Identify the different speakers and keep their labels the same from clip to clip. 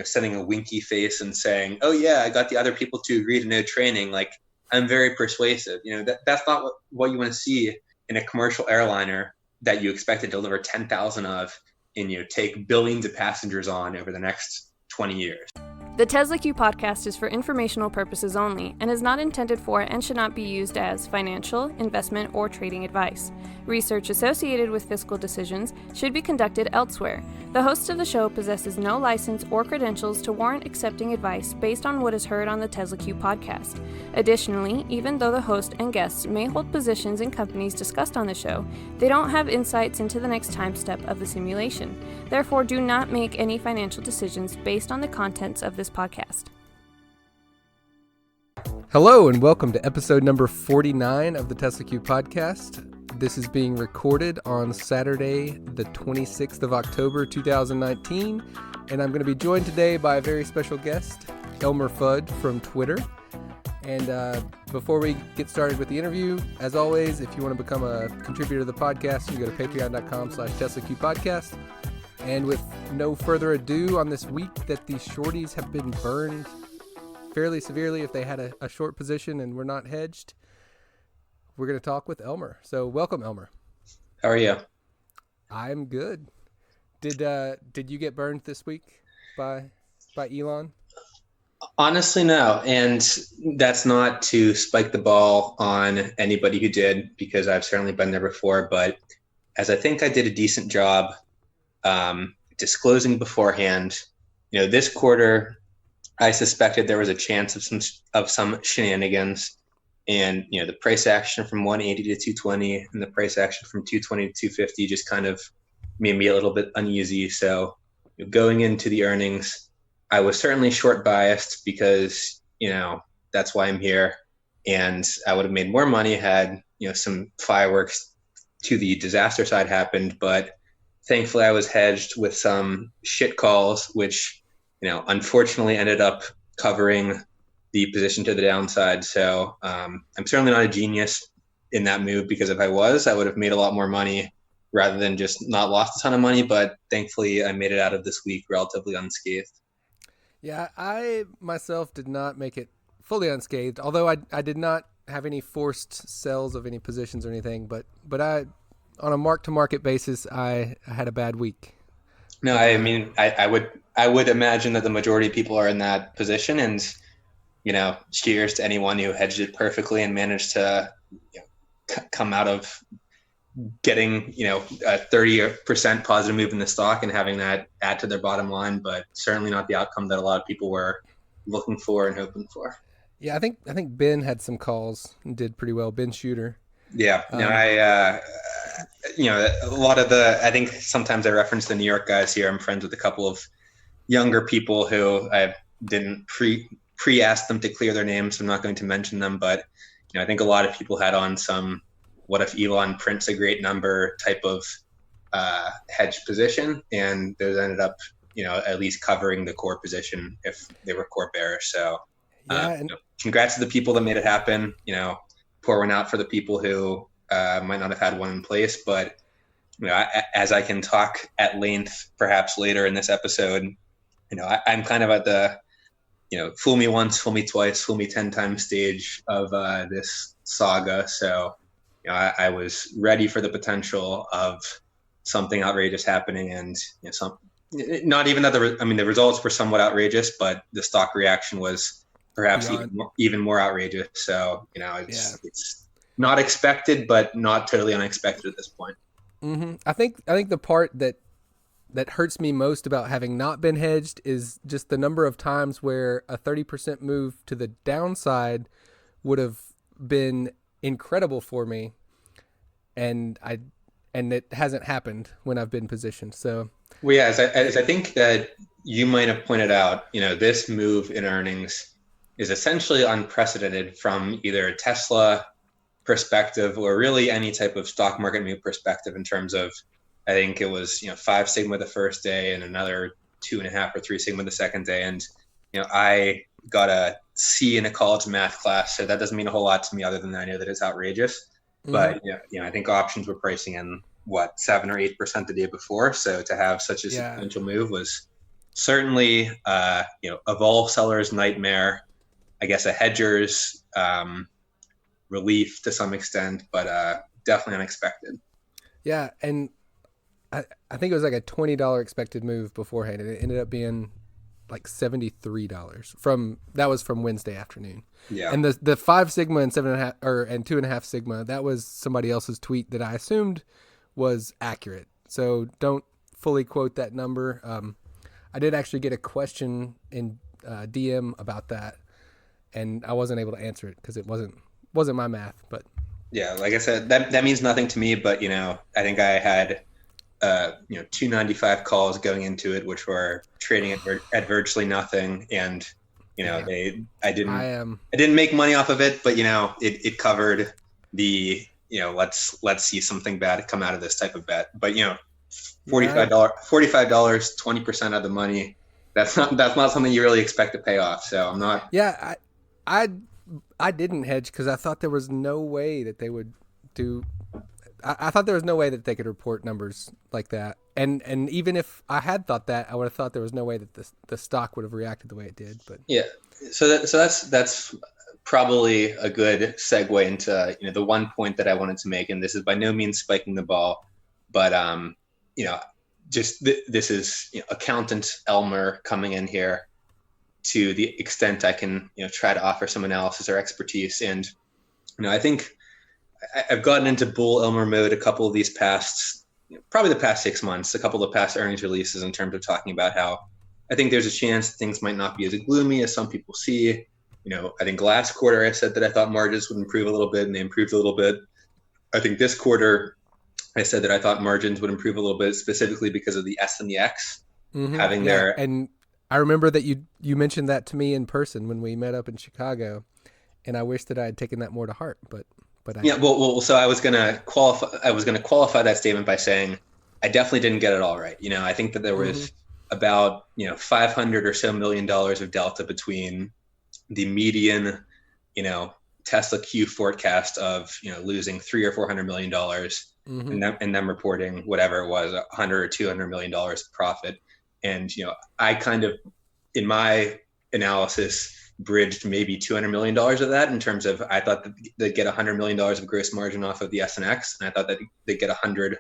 Speaker 1: sending a winky face and saying, oh yeah, I got the other people to agree to no training. Like, I'm very persuasive. That's not what you want to see in a commercial airliner that you expect to deliver 10,000 of and take billions of passengers on over the next 20 years.
Speaker 2: The Tesla Q podcast is for informational purposes only and is not intended for and should not be used as financial, investment, or trading advice. Research associated with fiscal decisions should be conducted elsewhere. The host of the show possesses no license or credentials to warrant accepting advice based on what is heard on the Tesla Q podcast. Additionally, even though the host and guests may hold positions in companies discussed on the show, they don't have insights into the next time step of the simulation. Therefore, do not make any financial decisions based on the contents of this podcast.
Speaker 3: Hello and welcome to episode number 49 of the Tesla Q podcast. This is being recorded on Saturday, the 26th of October, 2019, and I'm going to be joined today by a very special guest, Elmer FUDD from Twitter. And before we get started with the interview, as always, if you want to become a contributor to the podcast, you go to patreon.com/TeslaQPodcast. And with no further ado, on this week that these shorties have been burned fairly severely if they had a short position and were not hedged, we're going to talk with Elmer. So welcome, Elmer.
Speaker 1: How are you?
Speaker 3: I'm good. Did you get burned this week by Elon?
Speaker 1: Honestly, no. And that's not to spike the ball on anybody who did, because I've certainly been there before. But as I think I did a decent job disclosing beforehand, this quarter, I suspected there was a chance of some shenanigans. And, the price action from 180 to 220 and the price action from 220 to 250 just kind of made me a little bit uneasy. So going into the earnings, I was certainly short biased because, that's why I'm here. And I would have made more money had, some fireworks to the disaster side happened. But thankfully I was hedged with some shit calls, which, unfortunately ended up covering the position to the downside. So I'm certainly not a genius in that move, because if I was, I would have made a lot more money rather than just not lost a ton of money. But thankfully I made it out of this week relatively unscathed.
Speaker 3: Yeah, I myself did not make it fully unscathed, although I did not have any forced sells of any positions or anything. But I, on a mark-to-market basis, I had a bad week.
Speaker 1: No, I mean, I would imagine that the majority of people are in that position, and cheers to anyone who hedged it perfectly and managed to come out of getting, a 30% positive move in the stock and having that add to their bottom line, but certainly not the outcome that a lot of people were looking for and hoping for.
Speaker 3: Yeah, I think Ben had some calls and did pretty well. Ben Shooter.
Speaker 1: Yeah, a lot of I think sometimes I reference the New York guys here. I'm friends with a couple of younger people who I didn't pre-ask them to clear their names, so I'm not going to mention them, but I think a lot of people had on some what if Elon prints a great number type of hedge position, and those ended up at least covering the core position if they were core bearish. So congrats to the people that made it happen. Pour one out for the people who might not have had one in place. But as I can talk at length perhaps later in this episode, I'm kind of at the fool me once, fool me twice, fool me 10 times stage of this saga. So I was ready for the potential of something outrageous happening, and not even that the results were somewhat outrageous, but the stock reaction was perhaps even more outrageous. So it's not expected, but not totally unexpected at this point.
Speaker 3: Mm-hmm. I think the part that hurts me most about having not been hedged is just the number of times where a 30% move to the downside would have been incredible for me, and it hasn't happened when I've been positioned. So
Speaker 1: as I think that you might have pointed out, this move in earnings is essentially unprecedented from either a Tesla perspective or really any type of stock market move perspective, in terms of, I think it was 5 sigma the first day and another 2.5 or 3 sigma the second day. And I got a C in a college math class, so that doesn't mean a whole lot to me, other than I know that it's outrageous. Mm-hmm. But I think options were pricing in 7 or 8% the day before, so to have such a substantial move was certainly, of all sellers' nightmare, I guess a hedger's relief to some extent, but definitely unexpected.
Speaker 3: Yeah, and I think it was like a $20 expected move beforehand, and it ended up being like $73 that was from Wednesday afternoon.
Speaker 1: Yeah.
Speaker 3: And the 5 sigma and 7.5 and 2.5 sigma, that was somebody else's tweet that I assumed was accurate. So don't fully quote that number. I did actually get a question in DM about that, and I wasn't able to answer it because it wasn't my math. But
Speaker 1: yeah, like I said, that means nothing to me. But I think I had 295 calls going into it, which were trading at virtually nothing, and I didn't make money off of it, but it covered the let's see something bad come out of this type of bet. But $45, 20% of the money, that's not something you really expect to pay off. So I'm not.
Speaker 3: Yeah, I didn't hedge because I thought there was no way that they would do. I thought there was no way that they could report numbers like that. And even if I had thought that, I would have thought there was no way that the stock would have reacted the way it did. But
Speaker 1: yeah, so that's probably a good segue into the one point that I wanted to make, and this is by no means spiking the ball, but this is accountant Elmer coming in here to the extent I can try to offer some analysis or expertise. And I think I've gotten into bull Elmer mode a couple of these probably the past 6 months, a couple of past earnings releases, in terms of talking about how I think there's a chance things might not be as gloomy as some people see. I think last quarter I said that I thought margins would improve a little bit, and they improved a little bit. I think this quarter I said that I thought margins would improve a little bit, specifically because of the S and the X having their.
Speaker 3: And I remember that you mentioned that to me in person when we met up in Chicago, and I wish that I had taken that more to heart, but
Speaker 1: so I was gonna qualify that statement by saying I definitely didn't get it all right. I think that there was about $500 or so million of delta between the median Tesla Q forecast of losing $300 or $400 million and them reporting whatever it was, $100 or $200 million profit. And I kind of, in my analysis, bridged maybe $200 million of that, in terms of I thought that they'd get $100 million of gross margin off of the S and X, and I thought that they'd get 100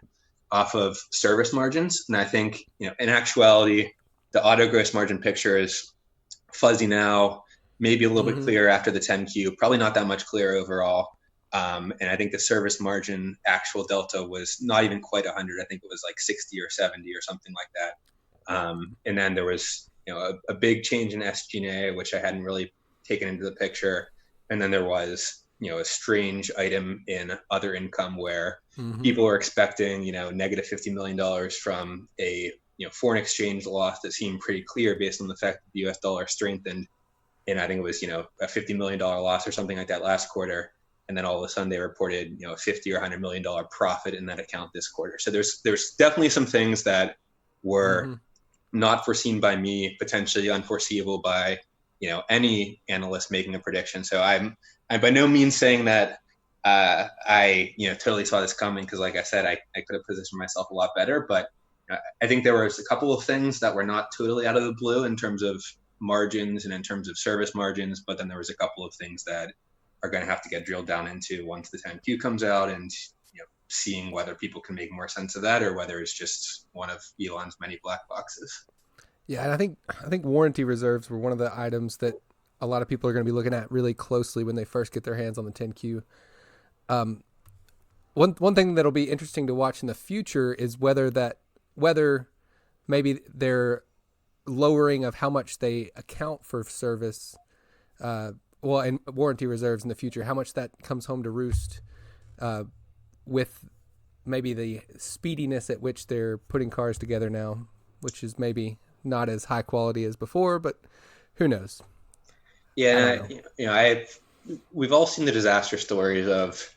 Speaker 1: off of service margins. And I think in actuality, the auto gross margin picture is fuzzy now, maybe a little bit clearer after the 10Q, probably not that much clearer overall. And I think the service margin actual delta was not even quite 100. I think it was like 60 or 70 or something like that. And then there was a big change in SG&A, which I hadn't really taken into the picture. And then there was, a strange item in other income where people were expecting, negative $50 million from a, foreign exchange loss that seemed pretty clear based on the fact that the US dollar strengthened. And I think it was, a $50 million loss or something like that last quarter. And then all of a sudden they reported, $50 or $100 million profit in that account this quarter. So there's definitely some things that were not foreseen by me, potentially unforeseeable by any analyst making a prediction. So I'm by no means saying that I totally saw this coming, because like I said, I could have positioned myself a lot better. But I think there was a couple of things that were not totally out of the blue in terms of margins and in terms of service margins. But then there was a couple of things that are going to have to get drilled down into once the 10Q comes out, and seeing whether people can make more sense of that, or whether it's just one of Elon's many black boxes.
Speaker 3: Yeah, and I think warranty reserves were one of the items that a lot of people are going to be looking at really closely when they first get their hands on the 10Q. One thing that'll be interesting to watch in the future is whether maybe their lowering of how much they account for service, and warranty reserves in the future, how much that comes home to roost with maybe the speediness at which they're putting cars together now, which is maybe not as high quality as before, but who knows?
Speaker 1: Yeah, we've all seen the disaster stories of,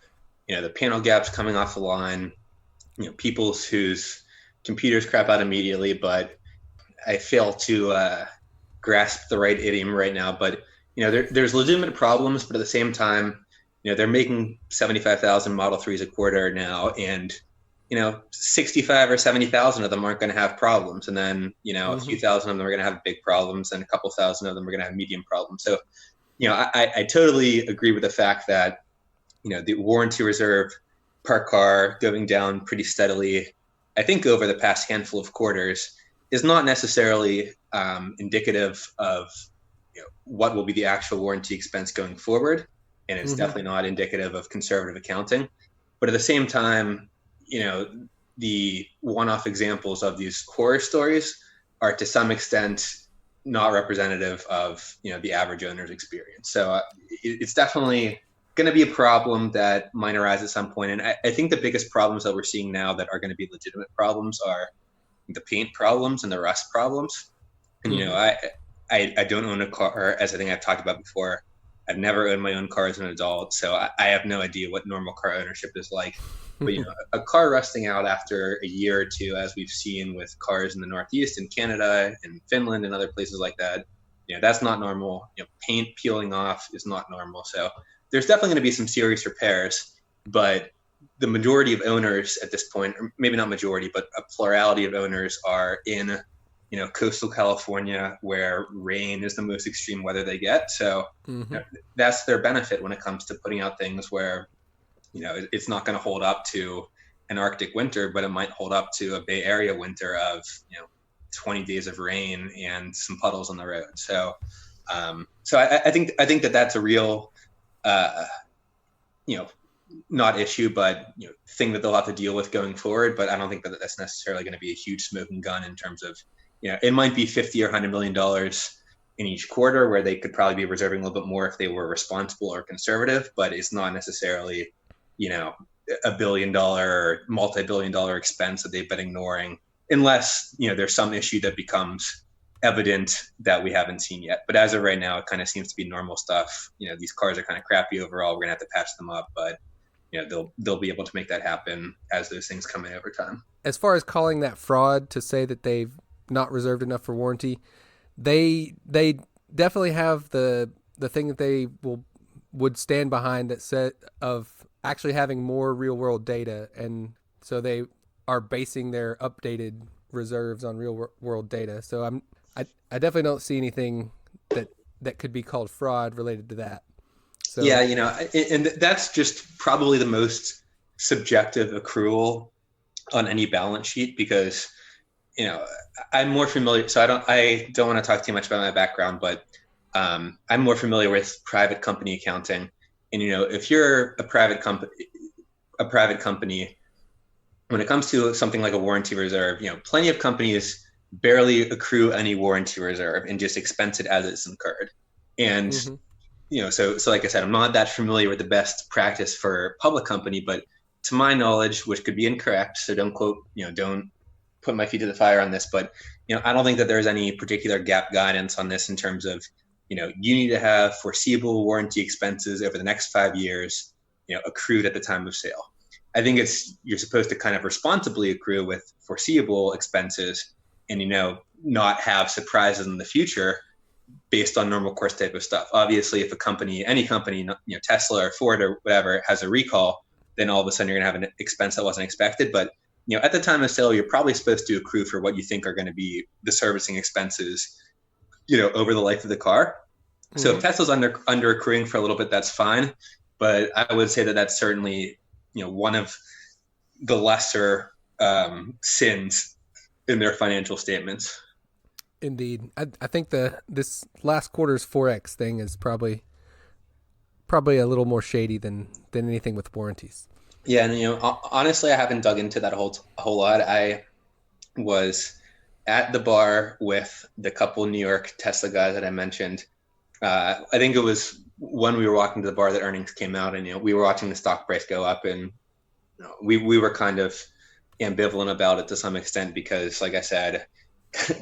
Speaker 1: the panel gaps coming off the line, people whose computers crap out immediately, but I fail to grasp the right idiom right now. But, there's legitimate problems, but at the same time, they're making 75,000 Model 3s a quarter now. And, 65 or 70,000 of them aren't going to have problems. And then, a few thousand of them are going to have big problems, and a couple thousand of them are going to have medium problems. So, I totally agree with the fact that, the warranty reserve per car going down pretty steadily, I think over the past handful of quarters, is not necessarily indicative of what will be the actual warranty expense going forward. And it's definitely not indicative of conservative accounting. But at the same time, the one-off examples of these horror stories are to some extent not representative of, the average owner's experience. So it's definitely going to be a problem that might arise at some point. And I think the biggest problems that we're seeing now that are going to be legitimate problems are the paint problems and the rust problems. And, I don't own a car, as I think I've talked about before. I've never owned my own car as an adult, so I have no idea what normal car ownership is like. But, a car rusting out after a year or two, as we've seen with cars in the Northeast, in Canada, and Finland, and other places like that, that's not normal. Paint peeling off is not normal. So there's definitely going to be some serious repairs, but the majority of owners at this point, or maybe not majority, but a plurality of owners are in, coastal California, where rain is the most extreme weather they get. So that's their benefit when it comes to putting out things where, it's not going to hold up to an Arctic winter, but it might hold up to a Bay Area winter of, 20 days of rain and some puddles on the road. So, I think that that's a real, not issue, but thing that they'll have to deal with going forward. But I don't think that that's necessarily going to be a huge smoking gun in terms of, it might be $50 or $100 million in each quarter, where they could probably be reserving a little bit more if they were responsible or conservative, but it's not necessarily, $1 billion or multi-billion dollar expense that they've been ignoring, unless, there's some issue that becomes evident that we haven't seen yet. But as of right now, it kind of seems to be normal stuff. These cars are kind of crappy overall. We're gonna have to patch them up, but they'll be able to make that happen as those things come in over time.
Speaker 3: As far as calling that fraud, to say that they've not reserved enough for warranty, they definitely have the thing that they would stand behind, that set of actually having more real world data, and so they are basing their updated reserves on real world data. So I definitely don't see anything that could be called fraud related to that. So
Speaker 1: yeah, and that's just probably the most subjective accrual on any balance sheet, because I'm more familiar, so I don't want to talk too much about my background, but I'm more familiar with private company accounting. And if you're a private company, when it comes to something like a warranty reserve, plenty of companies barely accrue any warranty reserve and just expense it as it's incurred. And so like I said, I'm not that familiar with the best practice for a public company, but to my knowledge, which could be incorrect, so don't quote, don't put my feet to the fire on this, but I don't think that there's any particular gap guidance on this in terms of, you need to have foreseeable warranty expenses over the next 5 years, accrued at the time of sale. I think you're supposed to kind of responsibly accrue with foreseeable expenses and, not have surprises in the future based on normal course type of stuff. Obviously, if any company, Tesla or Ford or whatever, has a recall, then all of a sudden you're going to have an expense that wasn't expected. But at the time of sale, you're probably supposed to accrue for what you think are going to be the servicing expenses, over the life of the car. So if Tesla's under accruing for a little bit, that's fine. But I would say that that's certainly, one of the lesser sins in their financial statements.
Speaker 3: Indeed. I think this last quarter's Forex thing is probably a little more shady than anything with warranties.
Speaker 1: Yeah, and honestly, I haven't dug into that a whole lot. I was at the bar with the couple New York Tesla guys that I mentioned. I think it was when we were walking to the bar that earnings came out, and we were watching the stock price go up, and we were kind of ambivalent about it to some extent, because, like I said,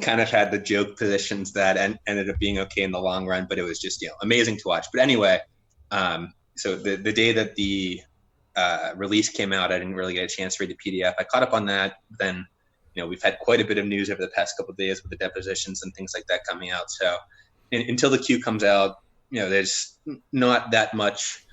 Speaker 1: kind of had the joke positions that ended up being okay in the long run, but it was just amazing to watch. But anyway, so the day that the release came out, I didn't really get a chance to read the PDF. I caught up on that. Then we've had quite a bit of news over the past couple of days with the depositions and things like that coming out. So until the Q comes out, there's not that much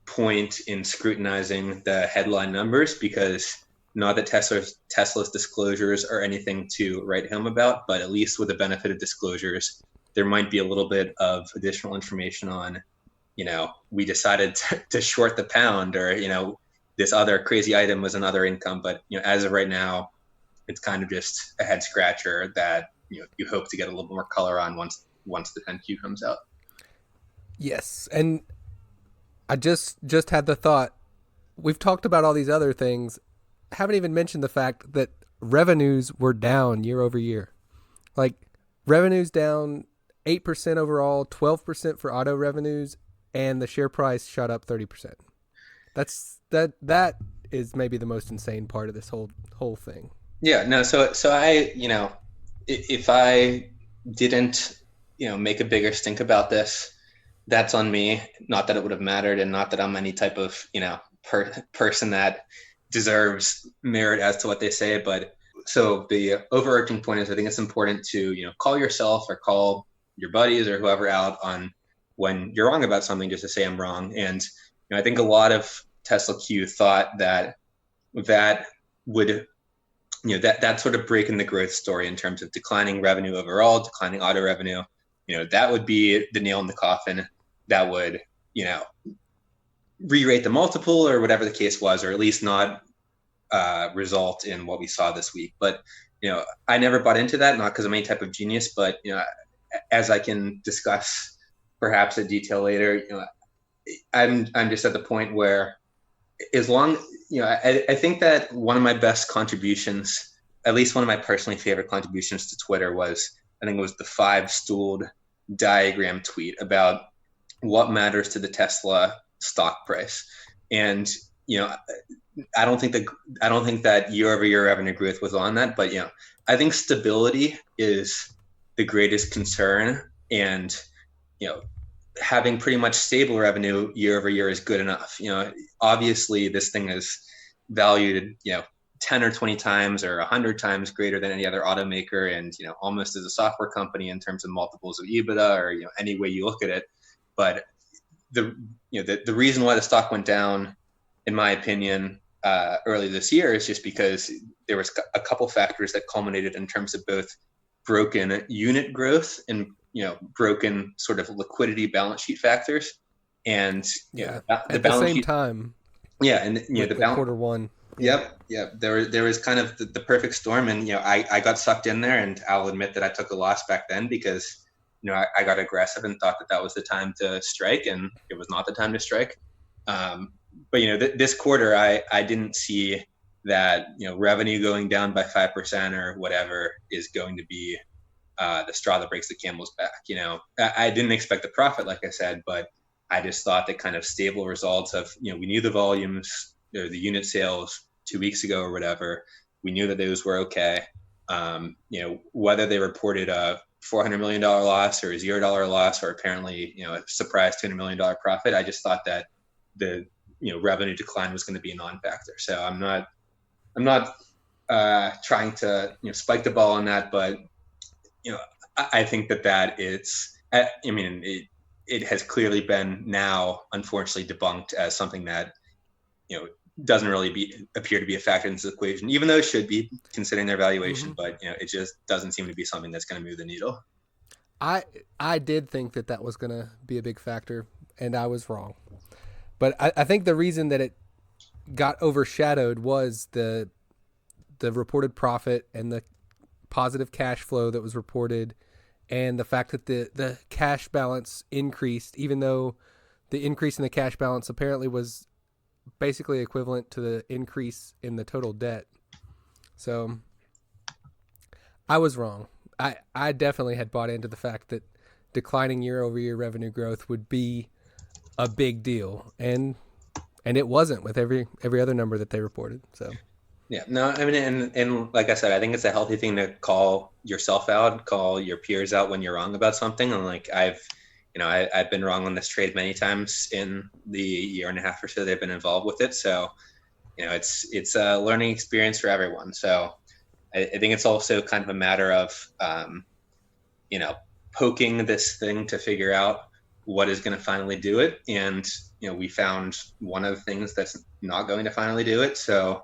Speaker 1: point in scrutinizing the headline numbers, because Not that Tesla's disclosures are anything to write home about, but at least with the benefit of disclosures, there might be a little bit of additional information on, we decided to short the pound, or, this other crazy item was another income. But, as of right now, it's kind of just a head scratcher that, you hope to get a little more color on once the 10Q comes out.
Speaker 3: Yes. And I just had the thought, we've talked about all these other things, haven't even mentioned the fact that revenues were down year over year. Like, revenues down 8% overall, 12% for auto revenues, and the share price shot up 30%. That is maybe the most insane part of this whole thing.
Speaker 1: Yeah, no, so I, if I didn't, make a bigger stink about this, that's on me. Not that it would have mattered, and not that I'm any type of, person that deserves merit as to what they say. But so the overarching point is, I think it's important to, call yourself or call your buddies or whoever out on when you're wrong about something, just to say I'm wrong. And I think a lot of Tesla Q thought that would, that sort of break in the growth story in terms of declining revenue overall, declining auto revenue, that would be the nail in the coffin that would, re-rate the multiple or whatever the case was, or at least not result in what we saw this week. But, I never bought into that, not because I'm any type of genius, but, as I can discuss perhaps in detail later, I'm just at the point where, as long, I think that one of my best contributions, at least one of my personally favorite contributions to Twitter was, I think it was the 5-stooled diagram tweet about what matters to the Tesla stock price. And, I don't think that year over year revenue growth was on that, but, I think stability is the greatest concern, and, having pretty much stable revenue year over year is good enough. Obviously this thing is valued, 10 or 20 times or 100 times greater than any other automaker, and, almost as a software company in terms of multiples of EBITDA, or, any way you look at it. But the reason why the stock went down, in my opinion, early this year is just because there was a couple factors that culminated in terms of both broken unit growth and, broken sort of liquidity balance sheet factors. And
Speaker 3: the at the same time.
Speaker 1: Yeah. And, the
Speaker 3: quarter one.
Speaker 1: Yep. There was kind of the perfect storm. And, I got sucked in there, and I'll admit that I took a loss back then because, I got aggressive and thought that was the time to strike, and it was not the time to strike. But, this quarter, I didn't see that, revenue going down by 5% or whatever is going to be the straw that breaks the camel's back. I didn't expect the profit, like I said, but I just thought that kind of stable results of, we knew the volumes or the unit sales 2 weeks ago or whatever, we knew that those were okay. Whether they reported a $400 million loss or a $0 loss, or apparently, a surprise $200 million profit, I just thought that the, revenue decline was going to be a non-factor. So I'm not trying to, spike the ball on that, but, I think that it has clearly been now, unfortunately, debunked as something that, doesn't really appear to be a factor in this equation, even though it should be, considering their valuation. But, it just doesn't seem to be something that's going to move the needle.
Speaker 3: I did think that was going to be a big factor, and I was wrong. But I think the reason that it got overshadowed was the reported profit and the positive cash flow that was reported, and the fact that the cash balance increased, even though the increase in the cash balance apparently was basically equivalent to the increase in the total debt. So I was wrong. I definitely had bought into the fact that declining year over year revenue growth would be a big deal, and it wasn't with every other number that they reported. So
Speaker 1: yeah, no, and like I said, I think it's a healthy thing to call yourself out, call your peers out when you're wrong about something. And like I've been wrong on this trade many times in the year and a half or so they've been involved with it. So, it's a learning experience for everyone. So I think it's also kind of a matter of, poking this thing to figure out what is going to finally do it. And, we found one of the things that's not going to finally do it. So,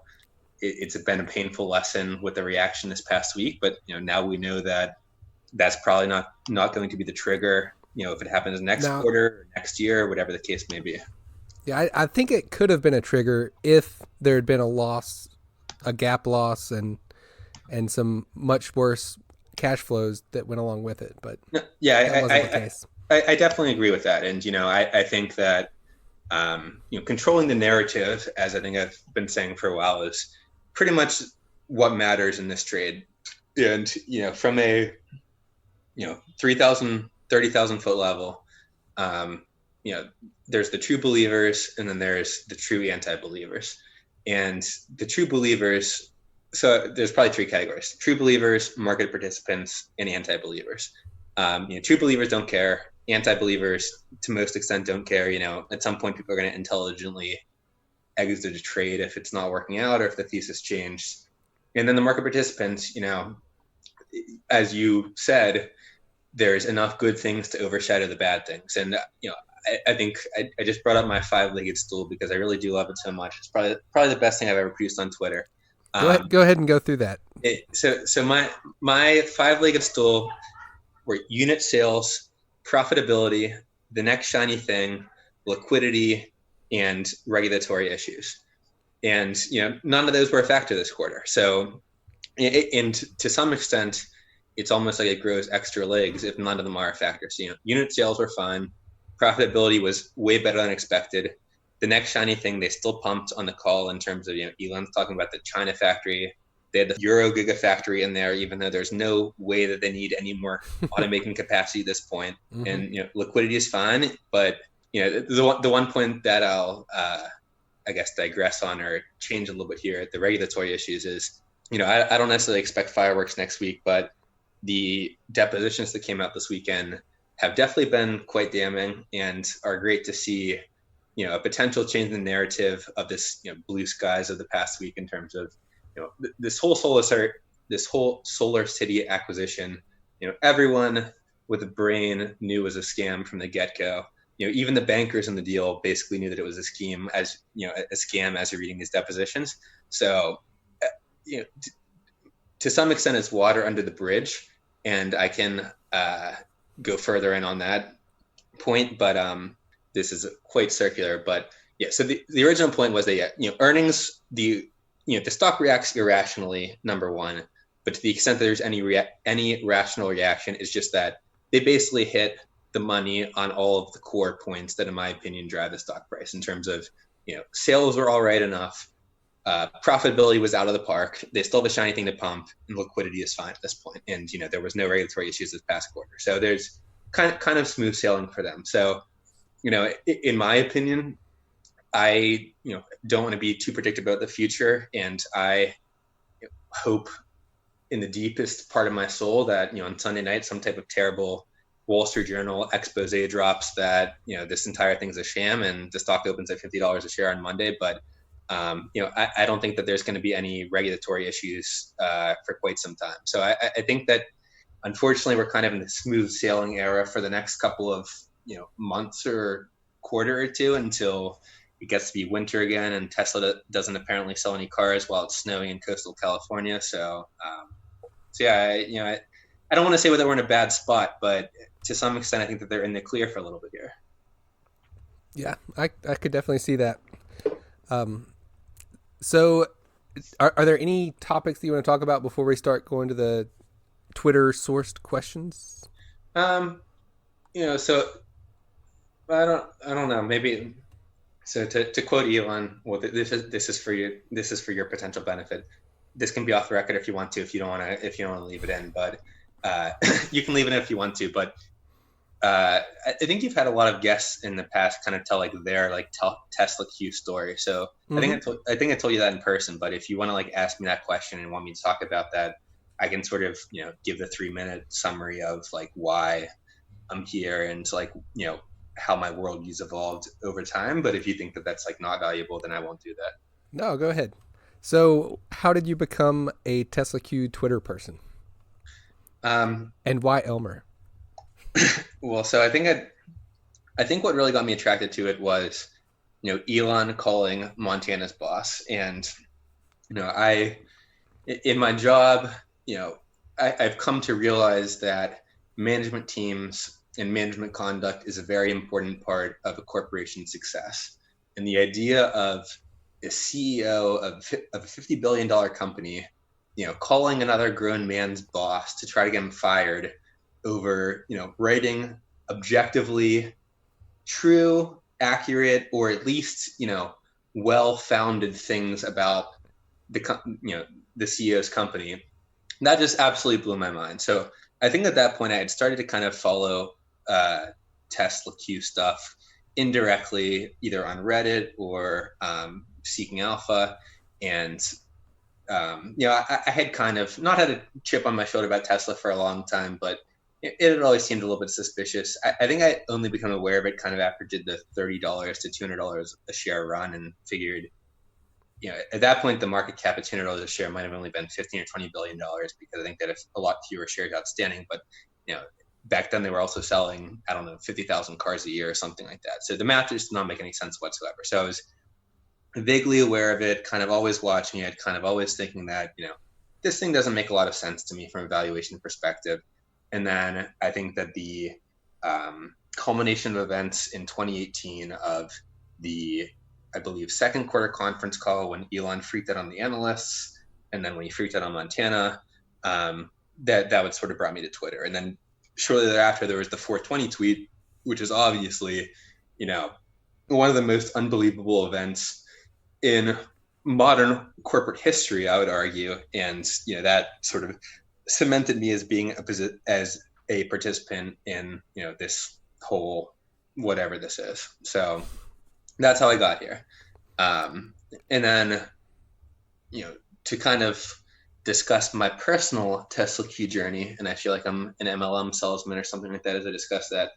Speaker 1: it's been a painful lesson with the reaction this past week, but now we know that that's probably not going to be the trigger, if it happens next quarter or next year, or whatever the case may be.
Speaker 3: Yeah, I think it could have been a trigger if there had been a gap loss and some much worse cash flows that went along with it. But
Speaker 1: yeah,
Speaker 3: that wasn't the case.
Speaker 1: I definitely agree with that. And, I think that, controlling the narrative, as I think I've been saying for a while, is pretty much what matters in this trade. And, from a, 3,000, 30,000 foot level, there's the true believers and then there's the true anti-believers. And the true believers, so there's probably three categories: true believers, market participants, and anti-believers. True believers don't care. Anti-believers, to most extent, don't care. At some point, people are going to intelligently exit a trade if it's not working out or if the thesis changed. And then the market participants, as you said, there's enough good things to overshadow the bad things. And, I think I just brought up my 5-legged stool because I really do love it so much. It's probably the best thing I've ever produced on Twitter.
Speaker 3: Go ahead and go through that.
Speaker 1: So my 5-legged stool were unit sales, profitability, the next shiny thing, liquidity, and regulatory issues. And, none of those were a factor this quarter. So, and to some extent, it's almost like it grows extra legs if none of them are a factor. So, unit sales were fine. Profitability was way better than expected. The next shiny thing, they still pumped on the call in terms of, Elon's talking about the China factory. They had the Euro Gigafactory in there, even though there's no way that they need any more automaking capacity at this point. Mm-hmm. And, liquidity is fine. But, the one point that I'll, I guess, digress on or change a little bit here, the regulatory issues is, I don't necessarily expect fireworks next week, but the depositions that came out this weekend have definitely been quite damning and are great to see, a potential change in the narrative of this, blue skies of the past week in terms of, this whole solar city acquisition. Everyone with a brain knew was a scam from the get-go. Even the bankers in the deal basically knew that it was a scheme, as a scam, as you're reading these depositions. So, to some extent, it's water under the bridge, and I can go further in on that point, but this is quite circular. But yeah, so the original point was that earnings, the stock reacts irrationally, number one, but to the extent that there's any rational reaction, is just that they basically hit the money on all of the core points that, in my opinion, drive the stock price in terms of, sales were all right enough. Profitability was out of the park. They still have a shiny thing to pump, and liquidity is fine at this point. And, there was no regulatory issues this past quarter. So there's kind of smooth sailing for them. So, in my opinion, I, don't want to be too predictive about the future. And I hope in the deepest part of my soul that, on Sunday night, some type of terrible Wall Street Journal expose drops that, this entire thing's a sham and the stock opens at $50 a share on Monday. But, I don't think that there's going to be any regulatory issues for quite some time. So I think that, unfortunately, we're kind of in the smooth sailing era for the next couple of, months or quarter or two until it gets to be winter again, and Tesla doesn't apparently sell any cars while it's snowing in coastal California. So, I don't want to say whether we're in a bad spot, but to some extent, I think that they're in the clear for a little bit here.
Speaker 3: Yeah, I could definitely see that. So are there any topics that you want to talk about before we start going to the Twitter sourced questions?
Speaker 1: So I don't know, maybe. So to quote Elon, well, this is for you. This is for your potential benefit. This can be off the record if you want to. If you don't want to leave it in, but you can leave it in if you want to. But I think you've had a lot of guests in the past kind of tell their Tesla Q story. So mm-hmm. I think I told you that in person. But if you want to ask me that question and want me to talk about that, I can sort of give the 3-minute summary of why I'm here and how my worldview's evolved over time. But if you think that that's not valuable, then I won't do that.
Speaker 3: No, go ahead. So how did you become a Tesla Q Twitter person? And why Elmer?
Speaker 1: Well, so I think what really got me attracted to it was, Elon calling Montana's boss. And In my job, I've come to realize that management teams and management conduct is a very important part of a corporation's success. And the idea of a CEO of a $50 billion company, calling another grown man's boss to try to get him fired over, writing objectively true, accurate, or at least, well-founded things about the CEO's company, that just absolutely blew my mind. So I think at that point I had started to kind of follow Tesla Q stuff indirectly, either on Reddit or Seeking Alpha. And I had kind of not had a chip on my shoulder about Tesla for a long time, but it had always seemed a little bit suspicious. I think I only became aware of it kind of after did the $30 to $200 a share run, and figured, at that point, the market cap at $200 a share might have only been 15 or $20 billion, because I think that a lot fewer shares outstanding. But, back then they were also selling, 50,000 cars a year or something like that. So the math just did not make any sense whatsoever. So I was vaguely aware of it, kind of always watching it, kind of always thinking that, this thing doesn't make a lot of sense to me from a valuation perspective. And then I think that the culmination of events in 2018 of the, I believe, second quarter conference call when Elon freaked out on the analysts, and then when he freaked out on Montana, that would sort of brought me to Twitter. And then shortly thereafter, there was the 420 tweet, which is obviously, one of the most unbelievable events in modern corporate history, I would argue. And, that sort of cemented me as being as a participant in, this whole whatever this is. So that's how I got here. And then, to kind of discuss my personal Tesla Q journey, and I feel like I'm an MLM salesman or something like that as I discuss that.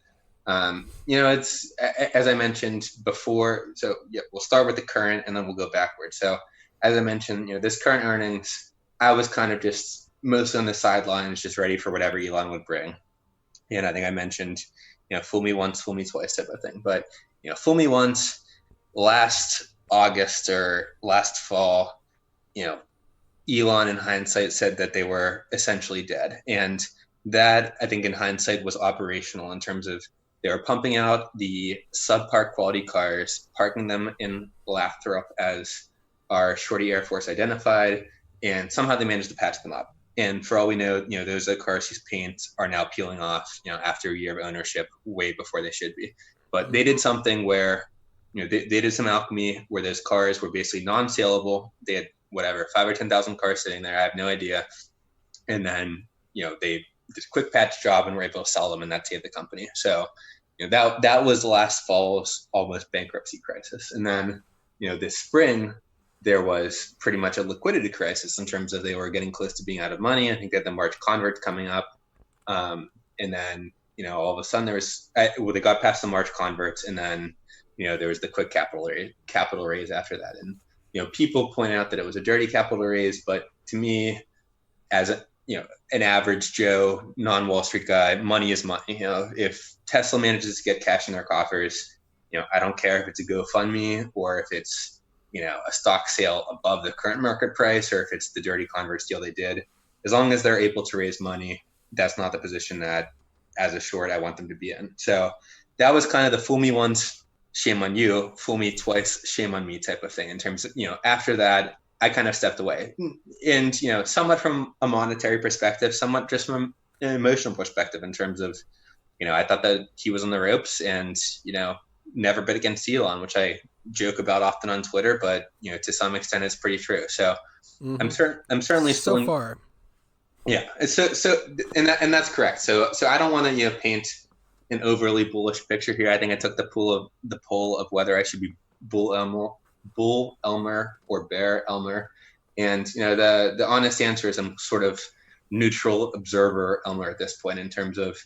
Speaker 1: It's, as I mentioned before, so yeah, we'll start with the current and then we'll go backwards. So as I mentioned, this current earnings, I was kind of just mostly on the sidelines, just ready for whatever Elon would bring. And I think I mentioned, fool me once, fool me twice type of thing. But, fool me once, last August or last fall, Elon in hindsight said that they were essentially dead. And that, I think in hindsight, was operational in terms of they were pumping out the subpar quality cars, parking them in Lathrop as our Shorty Air Force identified, and somehow they managed to patch them up. And for all we know, those are cars whose paints are now peeling off, after a year of ownership, way before they should be. But they did something where, they did some alchemy where those cars were basically non-saleable. They had 5,000 or 10,000 cars sitting there. I have no idea. And then, they did a quick patch job and were able to sell them, and that saved the company. So, that was last fall's almost bankruptcy crisis. And then, this spring, there was pretty much a liquidity crisis in terms of they were getting close to being out of money. I think they had the March converts coming up. And then, all of a sudden they got past the March converts, and then, there was the quick capital raise after that. And, people point out that it was a dirty capital raise, but to me, as an average Joe, non-Wall Street guy, money is money. If Tesla manages to get cash in their coffers, I don't care if it's a GoFundMe or if it's, a stock sale above the current market price, or if it's the dirty converts deal they did. As long as they're able to raise money, that's not the position that, as a short, I want them to be in. So that was kind of the fool me once, shame on you, fool me twice, shame on me type of thing. In terms of, after that, I kind of stepped away. And, somewhat from a monetary perspective, somewhat just from an emotional perspective, in terms of, I thought that he was on the ropes, and, never bet against Elon, which I joke about often on Twitter, but, to some extent it's pretty true. So I'm certainly still
Speaker 3: so far.
Speaker 1: Yeah. And that's correct. So I don't want to, paint an overly bullish picture here. I think I took the poll of whether I should be bull Elmer or bear Elmer. And, the honest answer is I'm sort of neutral observer Elmer at this point, in terms of,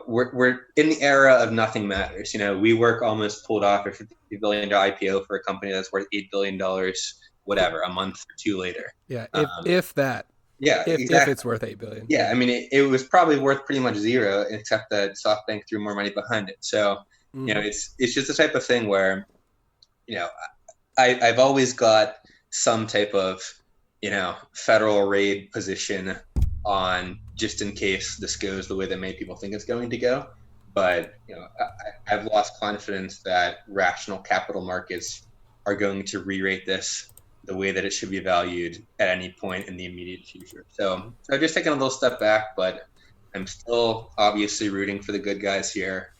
Speaker 1: we're in the era of nothing matters. We work almost pulled off a $50 billion IPO for a company that's worth $8 billion, whatever, a month or two later.
Speaker 3: Yeah. If that.
Speaker 1: Yeah,
Speaker 3: if
Speaker 1: exactly.
Speaker 3: it's worth $8 billion.
Speaker 1: Yeah, I mean, it was probably worth pretty much zero, except that SoftBank threw more money behind it. So, it's just the type of thing where, I've always got some type of, federal raid position on just in case this goes the way that many people think it's going to go. But, I've lost confidence that rational capital markets are going to re-rate this the way that it should be valued at any point in the immediate future. So I've just taken a little step back, but I'm still obviously rooting for the good guys here.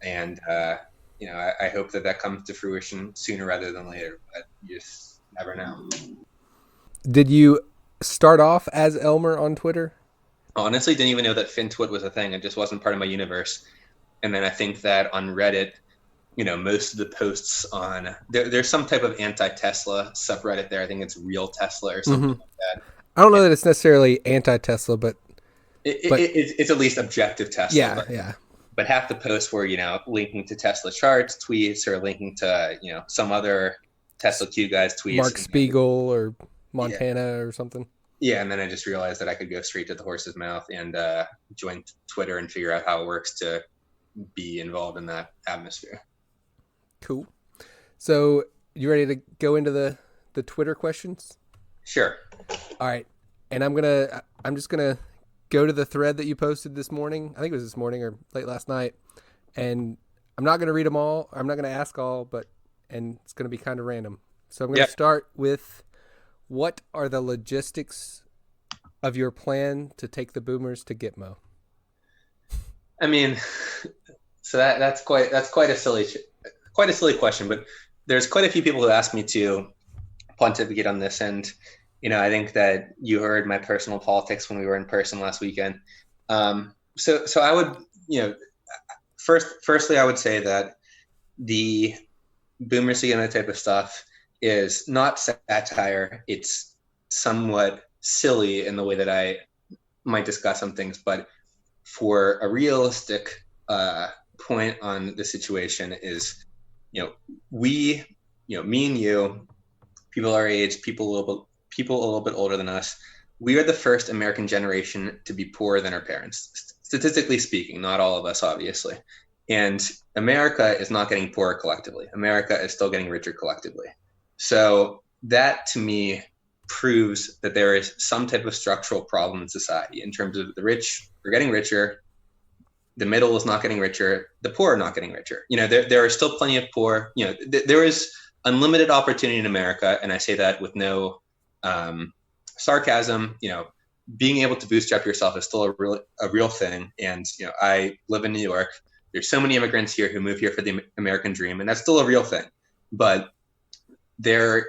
Speaker 1: And, I hope that comes to fruition sooner rather than later, but you just never know.
Speaker 3: Did you start off as Elmer on Twitter?
Speaker 1: Honestly, didn't even know that FinTwit was a thing. It just wasn't part of my universe. And then I think that on Reddit, most of the posts on there's some type of anti-Tesla subreddit there. I think it's Real Tesla or something like that.
Speaker 3: I don't know that it's necessarily anti-Tesla, but
Speaker 1: it's at least objective Tesla.
Speaker 3: Yeah.
Speaker 1: But half the posts were, linking to Tesla charts tweets or linking to, some other Tesla Q guys tweets.
Speaker 3: Mark Spiegel or Montana or something.
Speaker 1: Yeah, and then I just realized that I could go straight to the horse's mouth and join Twitter and figure out how it works to be involved in that atmosphere.
Speaker 3: Cool. So you ready to go into the Twitter questions?
Speaker 1: Sure.
Speaker 3: All right. And I'm just gonna go to the thread that you posted this morning. I think it was this morning or late last night. And I'm not gonna read them all. I'm not gonna ask all, and it's gonna be kind of random. So I'm gonna start with, what are the logistics of your plan to take the boomers to Gitmo?
Speaker 1: I mean, so that's quite a silly question, but there's quite a few people who ask me to pontificate on this, and I think that you heard my personal politics when we were in person last weekend. So I would, firstly, I would say that the boomer Sigma type of stuff is not satire. It's somewhat silly in the way that I might discuss some things, but for a realistic point on the situation is, we, me and you, people our age, people a little bit older than us, we are the first American generation to be poorer than our parents, statistically speaking. Not all of us, obviously. And America is not getting poorer collectively. America is still getting richer collectively. So that, to me, proves that there is some type of structural problem in society in terms of the rich are getting richer, the middle is not getting richer, the poor are not getting richer. There are still plenty of poor. There is unlimited opportunity in America, and I say that with no sarcasm. Being able to bootstrap yourself is still a real thing. And I live in New York. There's so many immigrants here who move here for the American dream, and that's still a real thing. But there,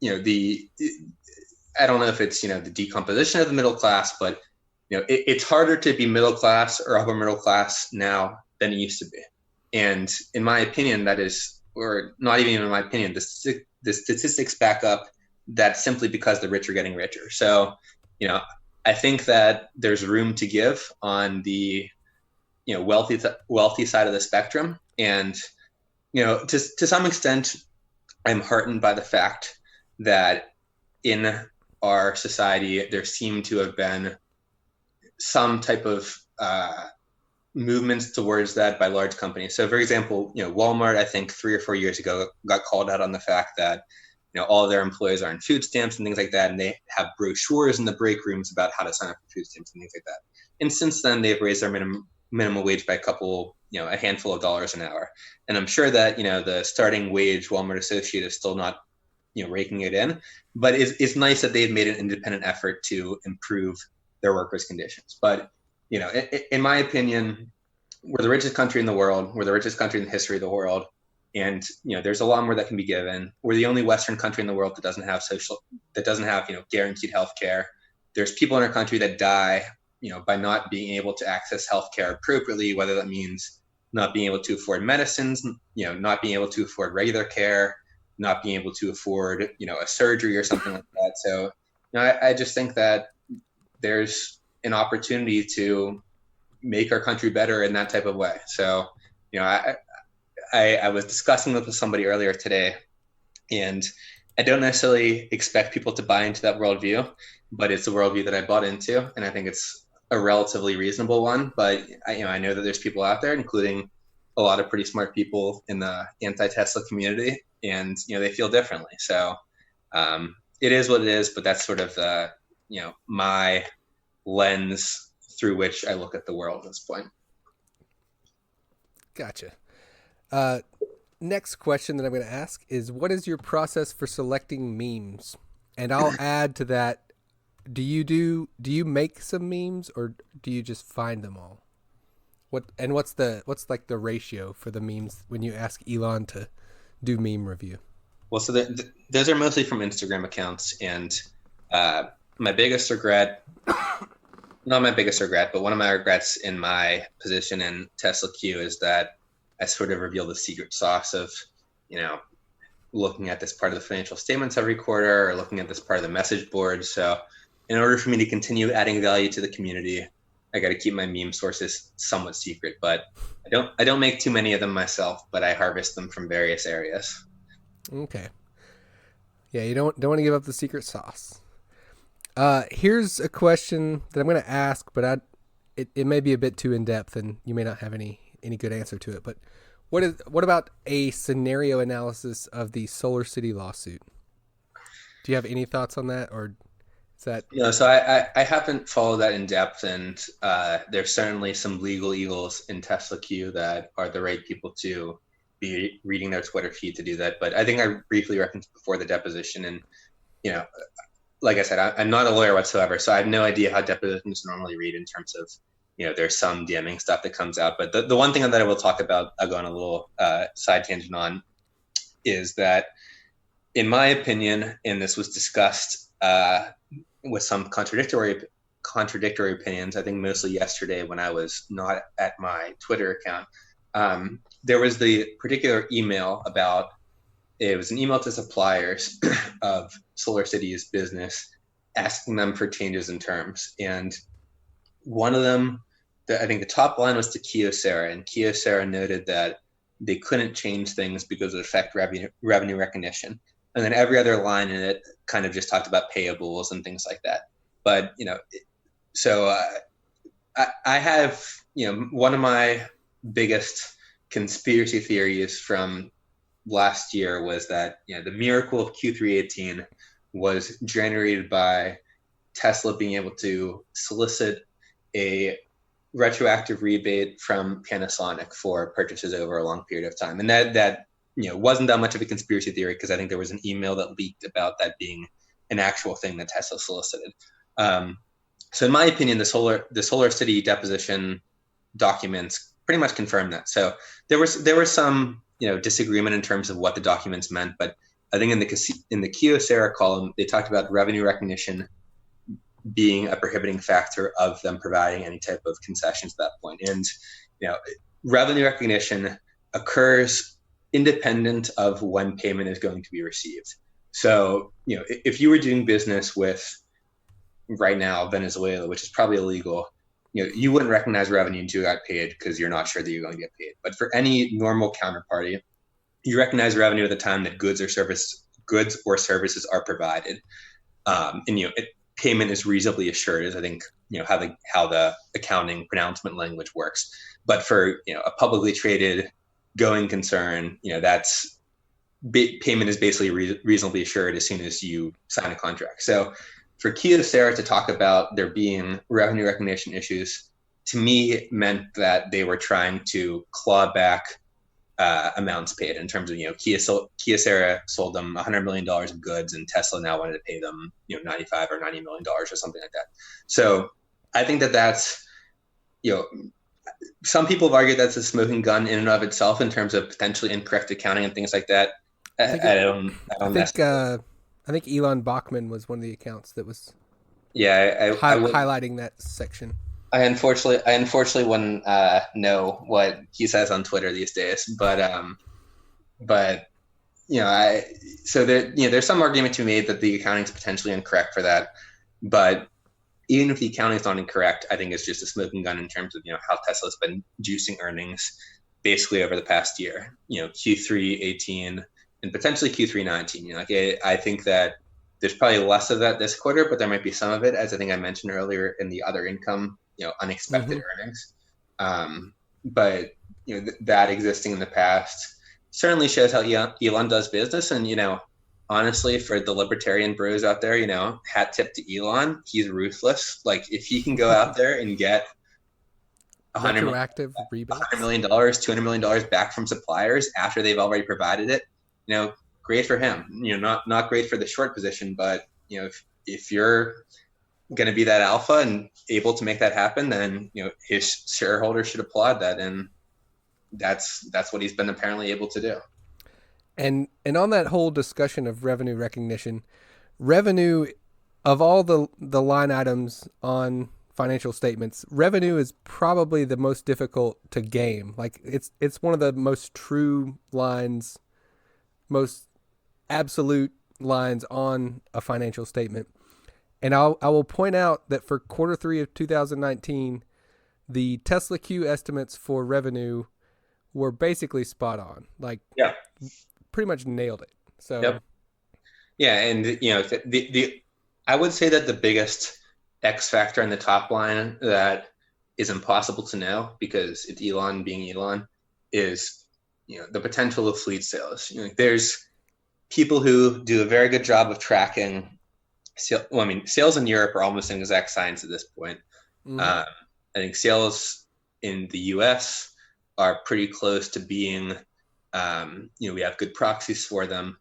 Speaker 1: I don't know if it's the decomposition of the middle class, but it's harder to be middle class or upper middle class now than it used to be. And in my opinion, that is, or not even in my opinion, the statistics back up that simply because the rich are getting richer. So, I think that there's room to give on the wealthy side of the spectrum, and to some extent, I'm heartened by the fact that in our society there seem to have been some type of movements towards that by large companies. So, for example, Walmart, I think 3 or 4 years ago, got called out on the fact that all of their employees are on food stamps and things like that, and they have brochures in the break rooms about how to sign up for food stamps and things like that. And since then, they've raised their minimum wage by a handful of dollars an hour. And I'm sure that the starting wage Walmart associate is still not raking it in, but it's nice that they've made an independent effort to improve their workers' conditions. But in my opinion, we're the richest country in the world. We're the richest country in the history of the world. And there's a lot more that can be given. We're the only Western country in the world that doesn't have guaranteed health care. There's people in our country that die by not being able to access health care appropriately, whether that means not being able to afford medicines, not being able to afford regular care, not being able to afford a surgery or something like that. So I just think that there's an opportunity to make our country better in that type of way. So I was discussing this with somebody earlier today, and I don't necessarily expect people to buy into that worldview, but it's a worldview that I bought into, and I think it's a relatively reasonable one. But I know that there's people out there, including a lot of pretty smart people in the anti-Tesla community, and they feel differently. So it is what it is, but that's sort of the, my lens through which I look at the world at this point.
Speaker 3: Gotcha. Next question that I'm going to ask is, what is your process for selecting memes? And I'll add to that, do you make some memes, or do you just find them all? What's like the ratio for the memes when you ask Elon to do meme review?
Speaker 1: Well, so those are mostly from Instagram accounts, and my biggest regret, not my biggest regret, but one of my regrets in my position in Tesla Q is that I sort of reveal the secret sauce of, looking at this part of the financial statements every quarter, or looking at this part of the message board. So in order for me to continue adding value to the community, I got to keep my meme sources somewhat secret, but I don't make too many of them myself, but I harvest them from various areas.
Speaker 3: Okay. Yeah, you don't want to give up the secret sauce. Here's a question that I'm going to ask, but it may be a bit too in depth, and you may not have any good answer to it. But what about a scenario analysis of the Solar City lawsuit? Do you have any thoughts on that, or is that?
Speaker 1: So I haven't followed that in depth, and there's certainly some legal eagles in Tesla Q that are the right people to be reading their Twitter feed to do that. But I think I briefly referenced before the deposition, and like I said, I'm not a lawyer whatsoever, so I have no idea how depositions normally read in terms of, there's some damning stuff that comes out. But the one thing that I will talk about, I'll go on a little side tangent on, is that in my opinion, and this was discussed with some contradictory opinions, I think mostly yesterday when I was not at my Twitter account, there was the particular email about, it was an email to suppliers of Solar City's business asking them for changes in terms. And one of them, I think the top line was to Kyocera, and Kyocera noted that they couldn't change things because it would affect revenue recognition. And then every other line in it kind of just talked about payables and things like that. But, so I have, one of my biggest conspiracy theories from last year was that, the miracle of Q318 was generated by Tesla being able to solicit a retroactive rebate from Panasonic for purchases over a long period of time. And that wasn't that much of a conspiracy theory, because I think there was an email that leaked about that being an actual thing that Tesla solicited. So in my opinion, the Solar City deposition documents pretty much confirmed that. So there was some disagreement in terms of what the documents meant, but I think in the Kyocera column, they talked about revenue recognition being a prohibiting factor of them providing any type of concessions at that point. And revenue recognition occurs independent of when payment is going to be received. So if you were doing business with, right now, Venezuela, which is probably illegal, you wouldn't recognize revenue until you got paid, because you're not sure that you're going to get paid. But for any normal counterparty, you recognize revenue at the time that goods or services are provided, and payment is reasonably assured, is I think how the accounting pronouncement language works. But for a publicly traded going concern, that's payment is basically reasonably assured as soon as you sign a contract. So for Kyocera to talk about there being revenue recognition issues, to me meant that they were trying to claw back amounts paid, in terms of, Kyocera sold them $100 million of goods, and Tesla now wanted to pay them, $95 or $90 million or something like that. So I think that's, some people have argued that's a smoking gun in and of itself in terms of potentially incorrect accounting and things like that.
Speaker 3: I think Elon Bachman was one of the accounts that was
Speaker 1: highlighting
Speaker 3: that section.
Speaker 1: I unfortunately wouldn't know what he says on Twitter these days, but there's some argument to be made that the accounting is potentially incorrect for that. But even if the accounting is not incorrect, I think it's just a smoking gun in terms of how Tesla's been juicing earnings basically over the past year. Q3 18 and potentially Q3 19. I think that there's probably less of that this quarter, but there might be some of it, as I think I mentioned earlier, in the other income, unexpected earnings. But that existing in the past certainly shows how Elon does business. And honestly, for the libertarian bros out there, hat tip to Elon. He's ruthless. Like if he can go out there and get
Speaker 3: retroactive rebates,
Speaker 1: $100 million, $200 million back from suppliers after they've already provided it, great for him. Not great for the short position, but if you're going to be that alpha and able to make that happen, then his shareholders should applaud that, and that's what he's been apparently able to do.
Speaker 3: And on that whole discussion of revenue recognition, revenue of all the line items on financial statements, revenue is probably the most difficult to game. Like it's one of the most true lines, most absolute lines on a financial statement. And I will point out that for quarter 3 of 2019, the Tesla Q estimates for revenue were basically spot on. Like,
Speaker 1: yeah,
Speaker 3: pretty much nailed it. So,
Speaker 1: yep. Yeah, and the I would say that the biggest X factor in the top line that is impossible to know because it's Elon being Elon is the potential of fleet sales. There's people who do a very good job of tracking. Sales in Europe are almost an exact science at this point. Mm-hmm. I think sales in the U.S. are pretty close to being, we have good proxies for them.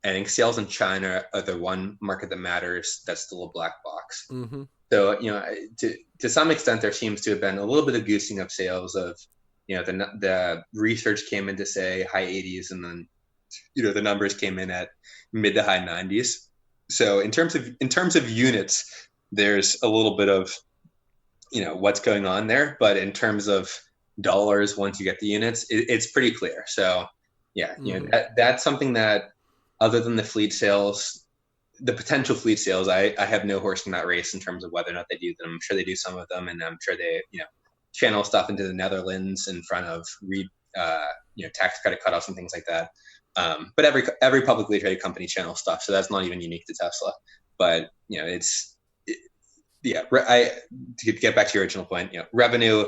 Speaker 1: I think sales in China are the one market that matters. That's still a black box. Mm-hmm. So, to some extent, there seems to have been a little bit of goosing of sales of, the research came in to say high 80s, and then, the numbers came in at mid to high 90s. So in terms of units, there's a little bit of, what's going on there. But in terms of dollars, once you get the units, it's pretty clear. So yeah, that's something that, other than the fleet sales, the potential fleet sales, I have no horse in that race in terms of whether or not they do them. I'm sure they do some of them, and I'm sure they, channel stuff into the Netherlands in front of tax credit cutoffs and things like that. But every publicly traded company channels stuff, so that's not even unique to Tesla. But to get back to your original point, revenue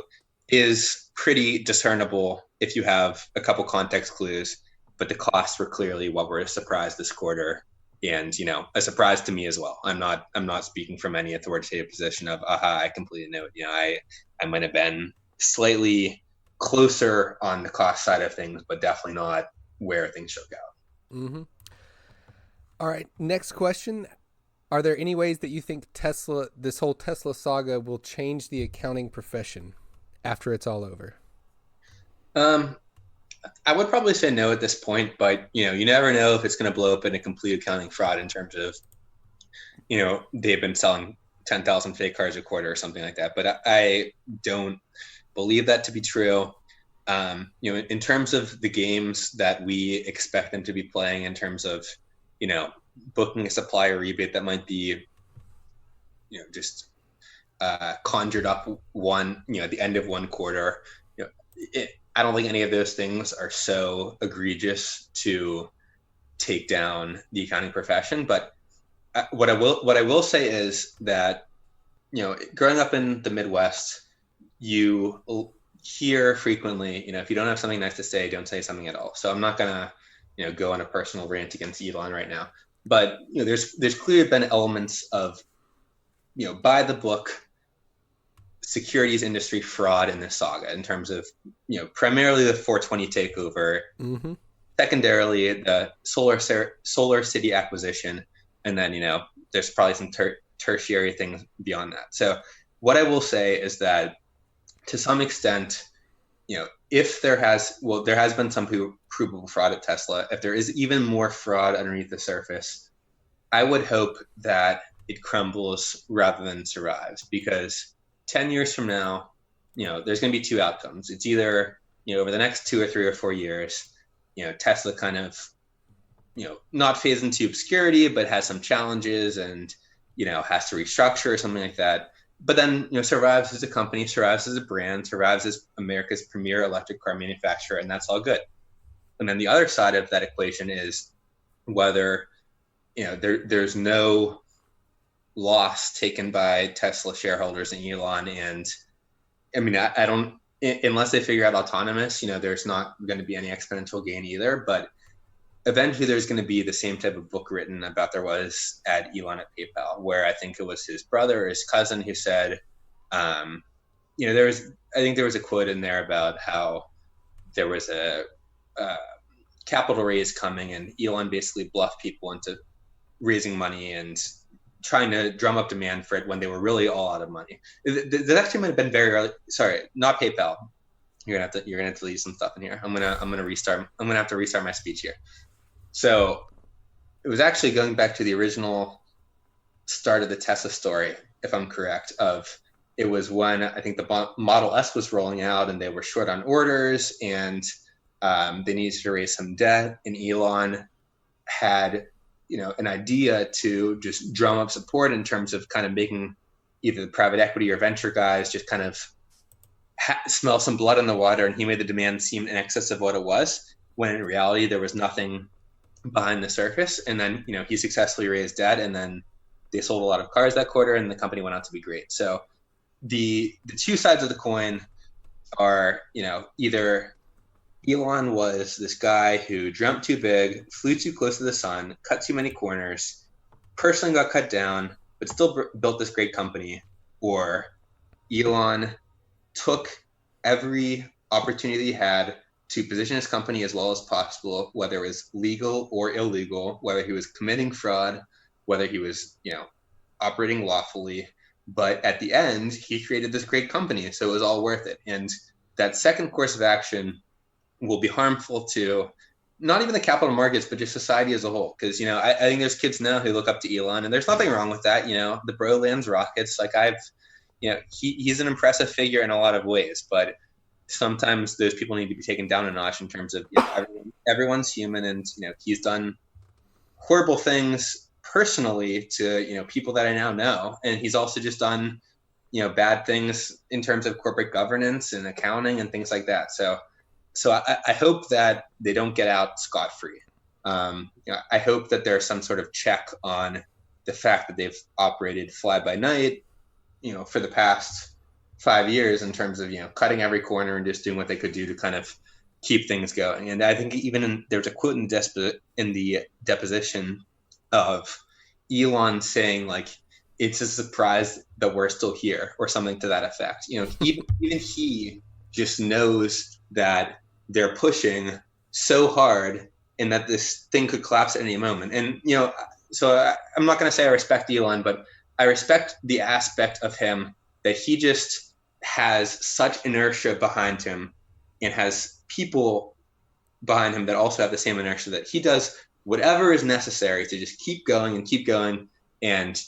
Speaker 1: is pretty discernible if you have a couple context clues. But the costs were clearly what were a surprise this quarter, and a surprise to me as well. I'm not speaking from any authoritative position of I completely know it. I might have been slightly closer on the cost side of things, but definitely not where things should go.
Speaker 3: Mm-hmm. All right. Next question. Are there any ways that you think this whole Tesla saga will change the accounting profession after it's all over?
Speaker 1: I would probably say no at this point, but you never know if it's going to blow up in a complete accounting fraud in terms of, they've been selling 10,000 fake cars a quarter or something like that. But I don't believe that to be true. In terms of the games that we expect them to be playing, in terms of, booking a supplier rebate that might be, just conjured up at the end of one quarter, I don't think any of those things are so egregious to take down the accounting profession. But what I will say is that, growing up in the Midwest, you hear frequently, if you don't have something nice to say, don't say something at all. So I'm not gonna, go on a personal rant against Elon right now. But there's clearly been elements of, by the book securities industry fraud in this saga in terms of, primarily the 420 takeover, mm-hmm. secondarily the Solar City acquisition, and then there's probably some tertiary things beyond that. So what I will say is that, to some extent, if there has been some provable fraud at Tesla, if there is even more fraud underneath the surface, I would hope that it crumbles rather than survives, because 10 years from now, there's going to be two outcomes. It's either, over the next 2 or 3 or 4 years, Tesla kind of, not phase into obscurity, but has some challenges and, has to restructure or something like that. But then, survives as a company, survives as a brand, survives as America's premier electric car manufacturer, and that's all good. And then the other side of that equation is whether, there's no loss taken by Tesla shareholders and Elon. And I don't, unless they figure out autonomous, there's not going to be any exponential gain either. But eventually there's going to be the same type of book written about there was at Elon at PayPal, where I think it was his brother or his cousin who said, I think there was a quote in there about how there was a capital raise coming, and Elon basically bluffed people into raising money and trying to drum up demand for it when they were really all out of money. That actually might have been very early. Sorry, not PayPal. You're gonna have to leave some stuff in here. I'm gonna have to restart my speech here. So it was actually going back to the original start of the Tesla story, if I'm correct. It was when I think the Model S was rolling out and they were short on orders and they needed to raise some debt, and Elon had an idea to just drum up support in terms of kind of making either the private equity or venture guys just kind of smell some blood in the water, and he made the demand seem in excess of what it was, when in reality there was nothing behind the surface. And then he successfully raised debt, and then they sold a lot of cars that quarter, and the company went on to be great. So the two sides of the coin are, either Elon was this guy who dreamt too big, flew too close to the sun, cut too many corners, personally got cut down, but still built this great company, or Elon took every opportunity he had to position his company as well as possible, whether it was legal or illegal, whether he was committing fraud, whether he was, operating lawfully. But at the end, he created this great company, so it was all worth it. And that second course of action will be harmful to not even the capital markets, but just society as a whole. Because, I think there's kids now who look up to Elon, and there's nothing wrong with that. The bro lands rockets. Like he's an impressive figure in a lot of ways, but sometimes those people need to be taken down a notch in terms of everyone's human, and he's done horrible things personally to people that I now know, and he's also just done bad things in terms of corporate governance and accounting and things like that. So I hope that they don't get out scot-free. I hope that there's some sort of check on the fact that they've operated fly by night for the past 5 years in terms of cutting every corner and just doing what they could do to kind of keep things going. And I think even there's a quote in the deposition of Elon saying, like, it's a surprise that we're still here, or something to that effect. Even he just knows that they're pushing so hard and that this thing could collapse at any moment. And so I'm not going to say I respect Elon, but I respect the aspect of him that he just has such inertia behind him and has people behind him that also have the same inertia, that he does whatever is necessary to just keep going and keep going. And,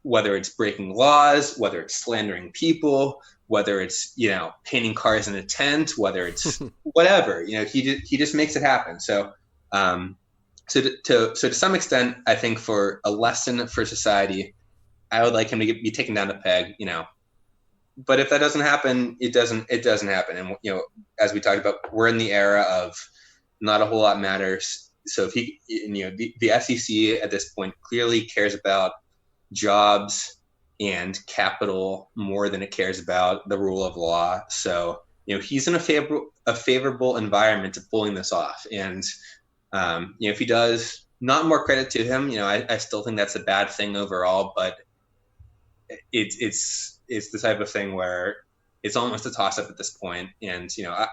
Speaker 1: whether it's breaking laws, whether it's slandering people, whether it's, painting cars in a tent, whether it's whatever, he just makes it happen. So, to some extent, I think for a lesson for society, I would like him to be taken down a peg, but if that doesn't happen, it doesn't happen. And, as we talked about, we're in the era of not a whole lot matters. So if the SEC at this point clearly cares about jobs and capital more than it cares about the rule of law. So, he's in a favorable environment to pulling this off. And, if he does, not more credit to him. I still think that's a bad thing overall, but it's the type of thing where it's almost a toss up at this point. And,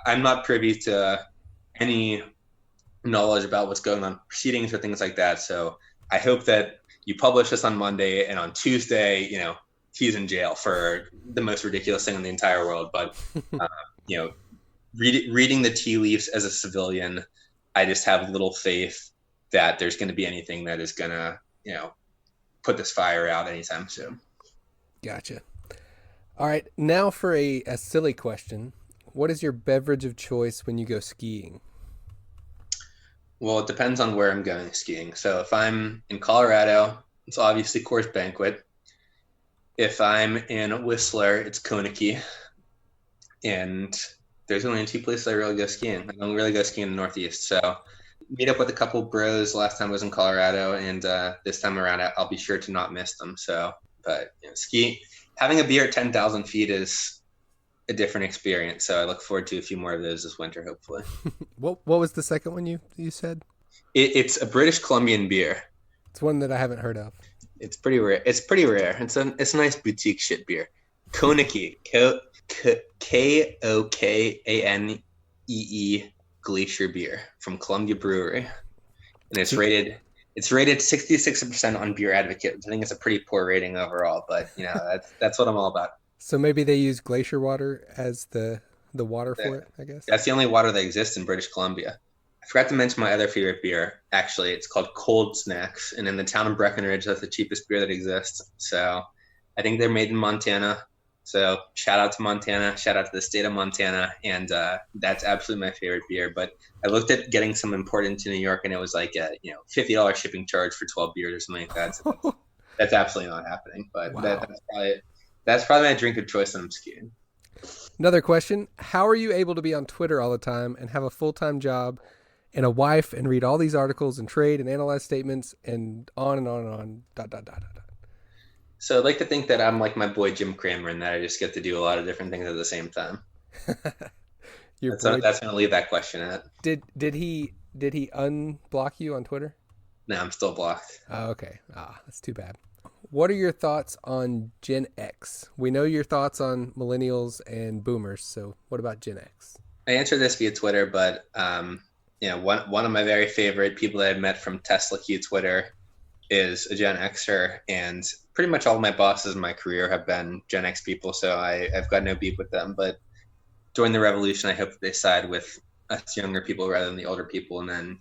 Speaker 1: I'm not privy to any knowledge about what's going on proceedings or things like that. So I hope that you publish this on Monday, and on Tuesday, he's in jail for the most ridiculous thing in the entire world. But, reading the tea leaves as a civilian, I just have little faith that there's going to be anything that is going to, put this fire out anytime soon.
Speaker 3: Gotcha. All right. Now for a silly question. What is your beverage of choice when you go skiing?
Speaker 1: Well, it depends on where I'm going skiing. So if I'm in Colorado, it's obviously Coors Banquet. If I'm in Whistler, it's Koniki. And there's only 2 places I really go skiing. I don't really go skiing in the Northeast. So meet up with a couple bros last time I was in Colorado, and this time around I'll be sure to not miss them. So, but skiing, having a beer at 10,000 feet is a different experience. So I look forward to a few more of those this winter, hopefully.
Speaker 3: What was the second one you said?
Speaker 1: It's a British Columbian beer.
Speaker 3: It's one that I haven't heard of.
Speaker 1: It's pretty rare. It's a nice boutique shit beer. Koniki, Kokanee Glacier beer from Columbia Brewery, and it's rated 66% on Beer Advocate. I think it's a pretty poor rating overall, but that's what I'm all about.
Speaker 3: So maybe they use glacier water as the water for it, I guess.
Speaker 1: That's the only water that exists in British Columbia. I forgot to mention my other favorite beer. Actually, it's called Cold Snacks, and in the town of Breckenridge, that's the cheapest beer that exists. So I think they're made in Montana. So shout out to Montana, shout out to the state of Montana, and that's absolutely my favorite beer. But I looked at getting some imported into New York, and it was like a $50 shipping charge for 12 beers or something like that. So that's absolutely not happening. But wow. That's probably my drink of choice when I'm skiing.
Speaker 3: Another question: how are you able to be on Twitter all the time and have a full-time job and a wife and read all these articles and trade and analyze statements and on and on and on, ...
Speaker 1: So I'd like to think that I'm like my boy Jim Cramer and that I just get to do a lot of different things at the same time. That's going to leave that question at.
Speaker 3: Did he unblock you on Twitter?
Speaker 1: No, I'm still blocked.
Speaker 3: Oh, okay. That's too bad. What are your thoughts on Gen X? We know your thoughts on millennials and boomers. So what about Gen X?
Speaker 1: I answered this via Twitter, but one of my very favorite people that I've met from Tesla Q Twitter is a Gen Xer, and pretty much all of my bosses in my career have been Gen X people, so I've got no beef with them. But during the revolution, I hope that they side with us younger people rather than the older people, and then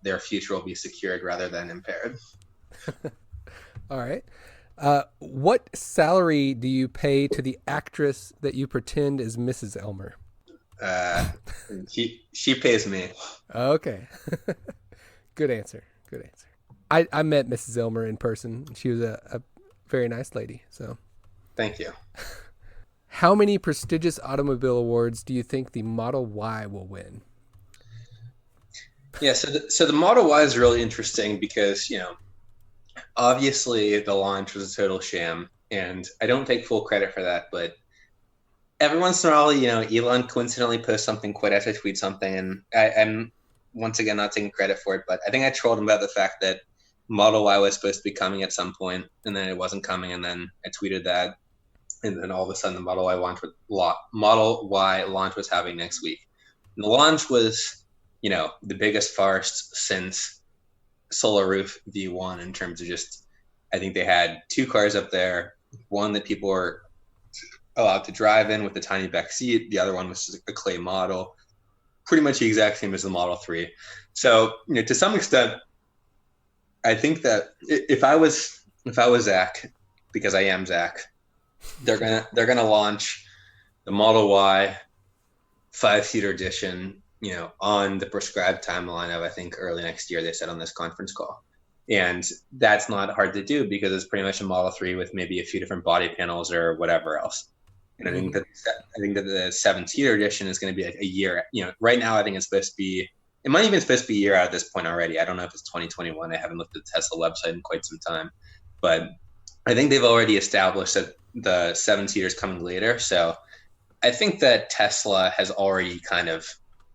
Speaker 1: their future will be secured rather than impaired.
Speaker 3: All right. What salary do you pay to the actress that you pretend is Mrs. Elmer?
Speaker 1: She pays me.
Speaker 3: Okay. Good answer. I met Mrs. Elmer in person. She was a very nice lady. So,
Speaker 1: thank you.
Speaker 3: How many prestigious automobile awards do you think the Model Y will win?
Speaker 1: Yeah, so the Model Y is really interesting because obviously the launch was a total sham, and I don't take full credit for that. But every once in a while, Elon coincidentally posts something, quite after I tweet something, and I'm once again not taking credit for it. But I think I trolled him about the fact that Model Y was supposed to be coming at some point, and then it wasn't coming, and then I tweeted that, and then all of a sudden the Model Y launch was happening next week. And the launch was, the biggest farce since Solar Roof V1 in terms of just, I think they had two cars up there, one that people were allowed to drive in with a tiny back seat, the other one was just a clay model, pretty much the exact same as the Model 3. So, to some extent, I think that if I was Zach, because I am Zach, they're gonna launch the Model Y 5-seater edition, on the prescribed timeline of, I think, early next year, they said on this conference call. And that's not hard to do because it's pretty much a Model 3 with maybe a few different body panels or whatever else. And I think that the 7-seater edition is going to be like a year. Right now I think it's supposed to be. It might even supposed to be a year out at this point already. I don't know if it's 2021. I haven't looked at the Tesla website in quite some time, but I think they've already established that the 7-seater is coming later. So I think that Tesla has already kind of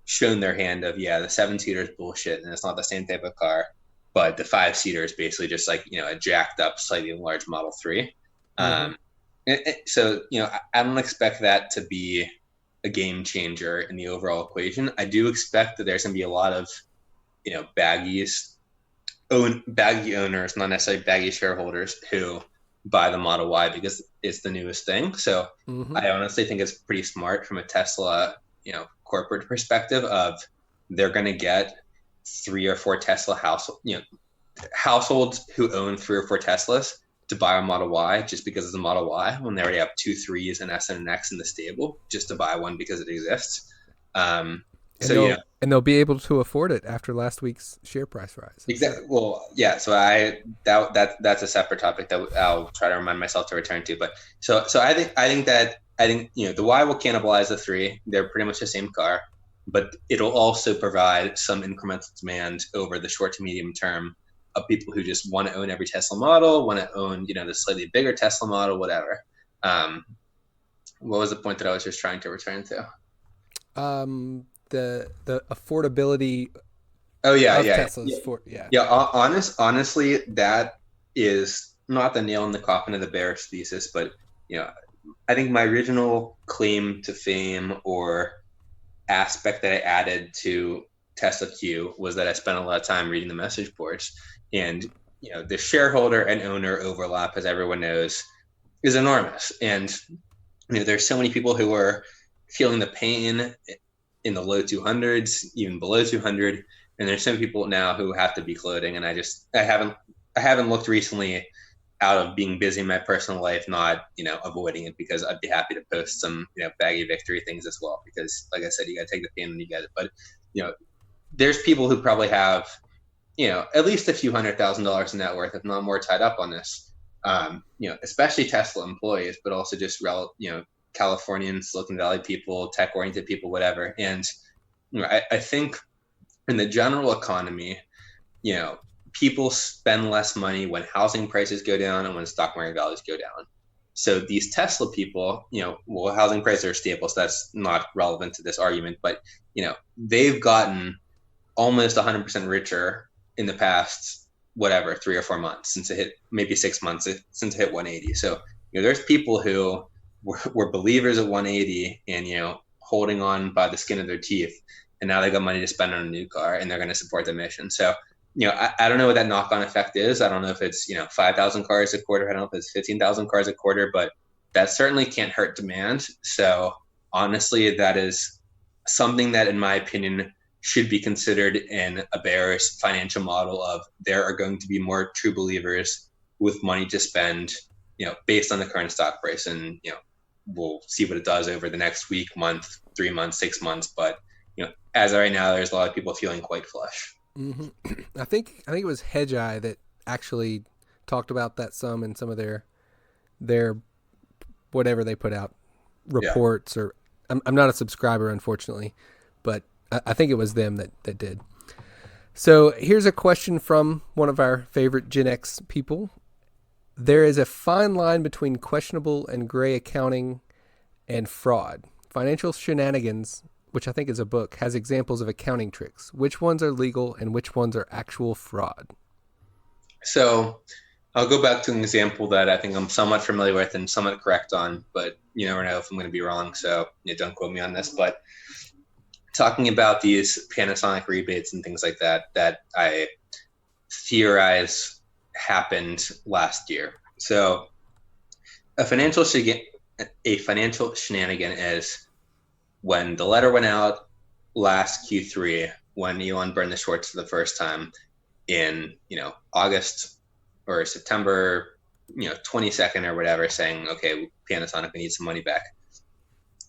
Speaker 1: shown their hand of, the 7-seater is bullshit and it's not the same type of car, but the 5-seater is basically just like, a jacked up, slightly enlarged Model 3. Mm-hmm. So, I don't expect that to be a game changer in the overall equation. I do expect that there's going to be a lot of, baggy owners, not necessarily baggy shareholders, who buy the Model Y because it's the newest thing. So I honestly think it's pretty smart from a Tesla, corporate perspective of they're going to get 3 or 4 Tesla households who own 3 or 4 Teslas to buy a Model Y just because it's a Model Y when they already have 2 3s and S and an X in the stable just to buy one because it exists.
Speaker 3: And they'll be able to afford it after last week's share price rise.
Speaker 1: Exactly. Well, yeah. So that's a separate topic that I'll try to remind myself to return to. But so I think the Y will cannibalize the 3. They're pretty much the same car, but it'll also provide some incremental demand over the short to medium term of people who just want to own every Tesla model, want to own, the slightly bigger Tesla model, whatever. What was the point that I was just trying to return to?
Speaker 3: The affordability
Speaker 1: Oh yeah,
Speaker 3: of
Speaker 1: yeah,
Speaker 3: Tesla's for yeah.
Speaker 1: yeah. Honestly, that is not the nail in the coffin of the bearish thesis, but you know, I think my original claim to fame or aspect that I added to Tesla Q was that I spent a lot of time reading the message boards, and the shareholder and owner overlap, as everyone knows, is enormous. And there's so many people who are feeling the pain in the low 200s, even below 200, and there's some people now who have to be floating. And I haven't looked recently out of being busy in my personal life, not avoiding it, because I'd be happy to post some baggy victory things as well, because like I said, you got to take the pain when you get it. But there's people who probably have at least a few $100,000 in net worth, if not more, tied up on this. Especially Tesla employees, but also just Californian, Silicon Valley people, tech oriented people, whatever. And I think in the general economy, people spend less money when housing prices go down and when stock market values go down. So these Tesla people, well, housing prices are stable, so that's not relevant to this argument, but they've gotten almost 100% richer in the past, whatever, 3 or 4 months since it hit, maybe 6 months since it hit 180. So there's people who were believers at 180 and holding on by the skin of their teeth, and now they got money to spend on a new car and they're going to support the mission. So I don't know what that knock-on effect is. I don't know if it's 5,000 cars a quarter. I don't know if it's 15,000 cars a quarter, but that certainly can't hurt demand. So honestly, that is something that, in my opinion, should be considered in a bearish financial model of there are going to be more true believers with money to spend, based on the current stock price. And, we'll see what it does over the next week, month, 3 months, 6 months. But, as of right now, there's a lot of people feeling quite flush.
Speaker 3: Mm-hmm. I think it was Hedgeye that actually talked about that some in some of their whatever they put out reports. Yeah. Or I'm not a subscriber, unfortunately, but I think it was them that did. So here's a question from one of our favorite Gen X people. There is a fine line between questionable and gray accounting and fraud. Financial Shenanigans, which I think is a book, has examples of accounting tricks. Which ones are legal and which ones are actual fraud?
Speaker 1: So I'll go back to an example that I think I'm somewhat familiar with and somewhat correct on, but you never know if I'm going to be wrong, so don't quote me on this. But talking about these Panasonic rebates and things like that I theorize happened last year. So a financial shenanigan is when the letter went out last Q3, when Elon burned the shorts for the first time in August or September 22nd or whatever, saying, okay, Panasonic, we need some money back.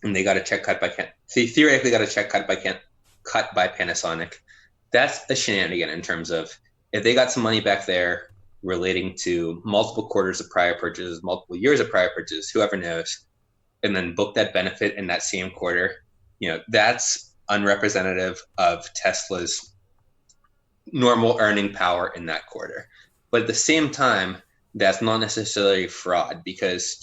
Speaker 1: And they got a check cut by theoretically got a check cut by Panasonic. That's a shenanigan in terms of if they got some money back there relating to multiple quarters of prior purchases, multiple years of prior purchases, whoever knows, and then book that benefit in that same quarter, that's unrepresentative of Tesla's normal earning power in that quarter. But at the same time, that's not necessarily fraud, because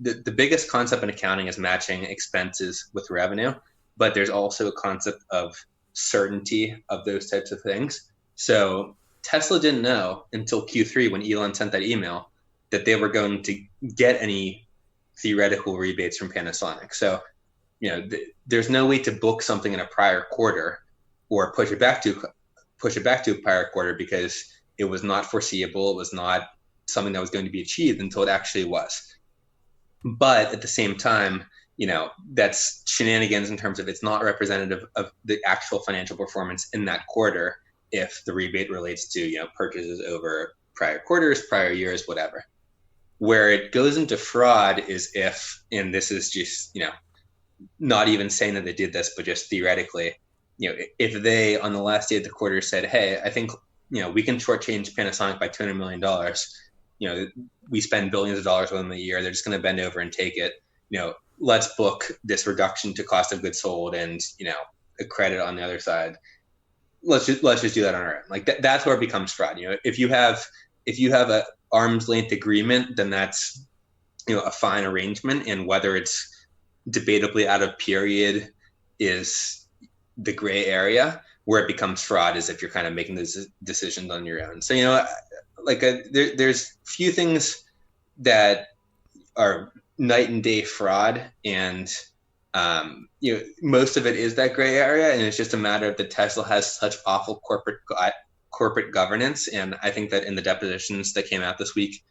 Speaker 1: the biggest concept in accounting is matching expenses with revenue, but there's also a concept of certainty of those types of things. So Tesla didn't know until Q3, when Elon sent that email, that they were going to get any theoretical rebates from Panasonic. So there's no way to book something in a prior quarter or push it back to a prior quarter, because it was not foreseeable. It was not something that was going to be achieved until it actually was. But at the same time, that's shenanigans in terms of it's not representative of the actual financial performance in that quarter if the rebate relates to purchases over prior quarters, prior years, whatever. Where it goes into fraud is if, and this is just not even saying that they did this, but just theoretically, if they on the last day of the quarter said, hey, I think we can shortchange Panasonic by $200 million. We spend billions of dollars with them a year. They're just going to bend over and take it. Let's book this reduction to cost of goods sold and a credit on the other side. Let's just do that on our own. Like that's where it becomes fraud. If you have a arm's length agreement, then that's a fine arrangement, and whether it's debatably out of period is the gray area. where it becomes fraud is if you're kind of making those decisions on your own. So, there's few things that are night and day fraud, and most of it is that gray area, and it's just a matter of that Tesla has such awful corporate governance. And I think that in the depositions that came out this week,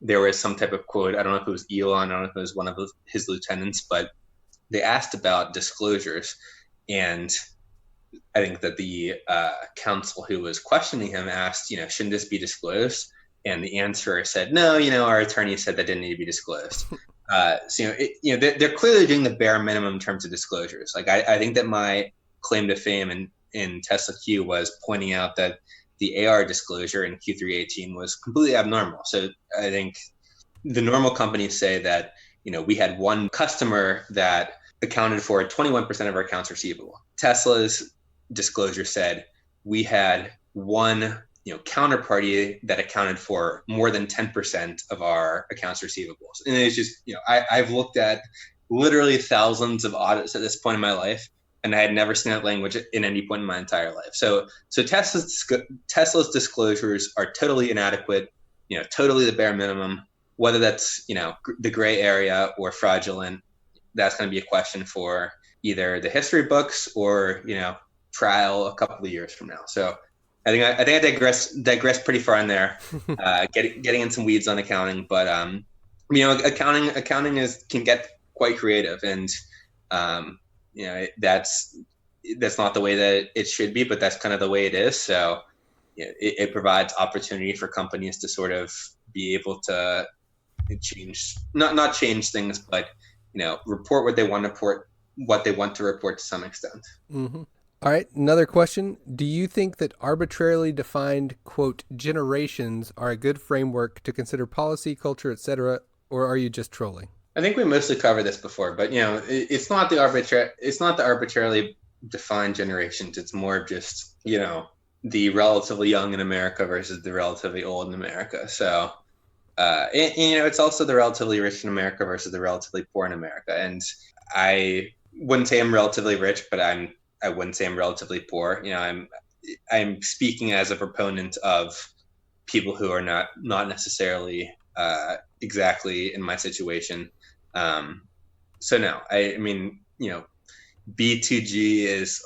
Speaker 1: there was some type of quote. I don't know if it was Elon, I don't know if it was one of his lieutenants, but they asked about disclosures, and I think that the counsel who was questioning him asked, shouldn't this be disclosed? And the answerer said, no, our attorney said that didn't need to be disclosed. They're clearly doing the bare minimum in terms of disclosures. Like, I think that my claim to fame in Tesla Q was pointing out that the AR disclosure in Q318 was completely abnormal. So I think the normal companies say that, we had one customer that accounted for 21% of our accounts receivable. Tesla's disclosure said we had one counterparty that accounted for more than 10% of our accounts receivables. And it's just, I've looked at literally thousands of audits at this point in my life, and I had never seen that language in any point in my entire life. So Tesla's disclosures are totally inadequate, totally the bare minimum. Whether that's, the gray area or fraudulent, that's going to be a question for either the history books or, trial a couple of years from now. So I think I digress pretty far in there, getting in some weeds on accounting, but accounting can get quite creative, and that's not the way that it should be, but that's kind of the way it is. So it provides opportunity for companies to sort of be able to not change things, but report what they want to report to some extent.
Speaker 3: Mm-hmm. All right, another question. Do you think that arbitrarily defined, quote, generations are a good framework to consider policy, culture, etc., or are you just trolling?
Speaker 1: I think we mostly covered this before, but it's not the arbitrarily defined generations. It's more just, the relatively young in America versus the relatively old in America. So it's also the relatively rich in America versus the relatively poor in America. And I wouldn't say I'm relatively rich, but I wouldn't say I'm relatively poor. I'm speaking as a proponent of people who are not necessarily exactly in my situation. So no, I mean, B2G is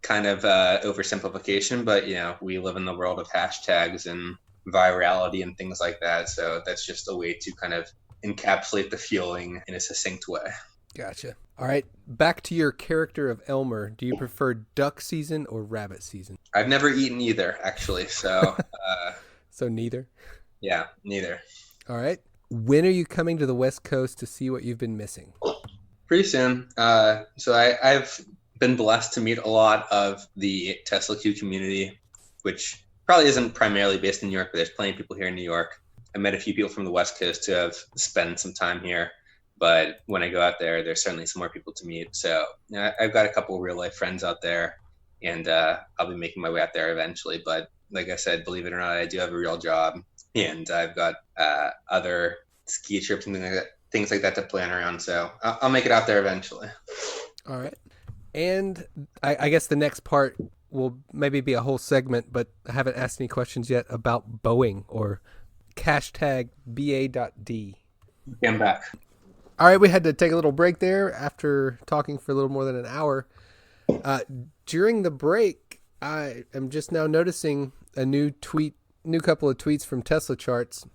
Speaker 1: kind of oversimplification, but we live in the world of hashtags and virality and things like that. So that's just a way to kind of encapsulate the feeling in a succinct way.
Speaker 3: Gotcha. All right, back to your character of Elmer. Do you prefer duck season or rabbit season?
Speaker 1: I've never eaten either, actually. So,
Speaker 3: so neither?
Speaker 1: Yeah, neither.
Speaker 3: All right. When are you coming to the West Coast to see what you've been missing?
Speaker 1: Pretty soon. So I've been blessed to meet a lot of the Tesla Q community, which probably isn't primarily based in New York, but there's plenty of people here in New York. I met a few people from the West Coast who have spent some time here. But when I go out there, there's certainly some more people to meet. So I've got a couple of real life friends out there, and I'll be making my way out there eventually. But like I said, believe it or not, I do have a real job, and I've got other ski trips and things like that to plan around. So I'll make it out there eventually.
Speaker 3: All right. And I guess the next part will maybe be a whole segment, but I haven't asked any questions yet about Boeing or Cashtag BA.D.
Speaker 1: I'm back.
Speaker 3: All right, we had to take a little break there after talking for a little more than an hour. During the break, I am just now noticing a new couple of tweets from Tesla Charts,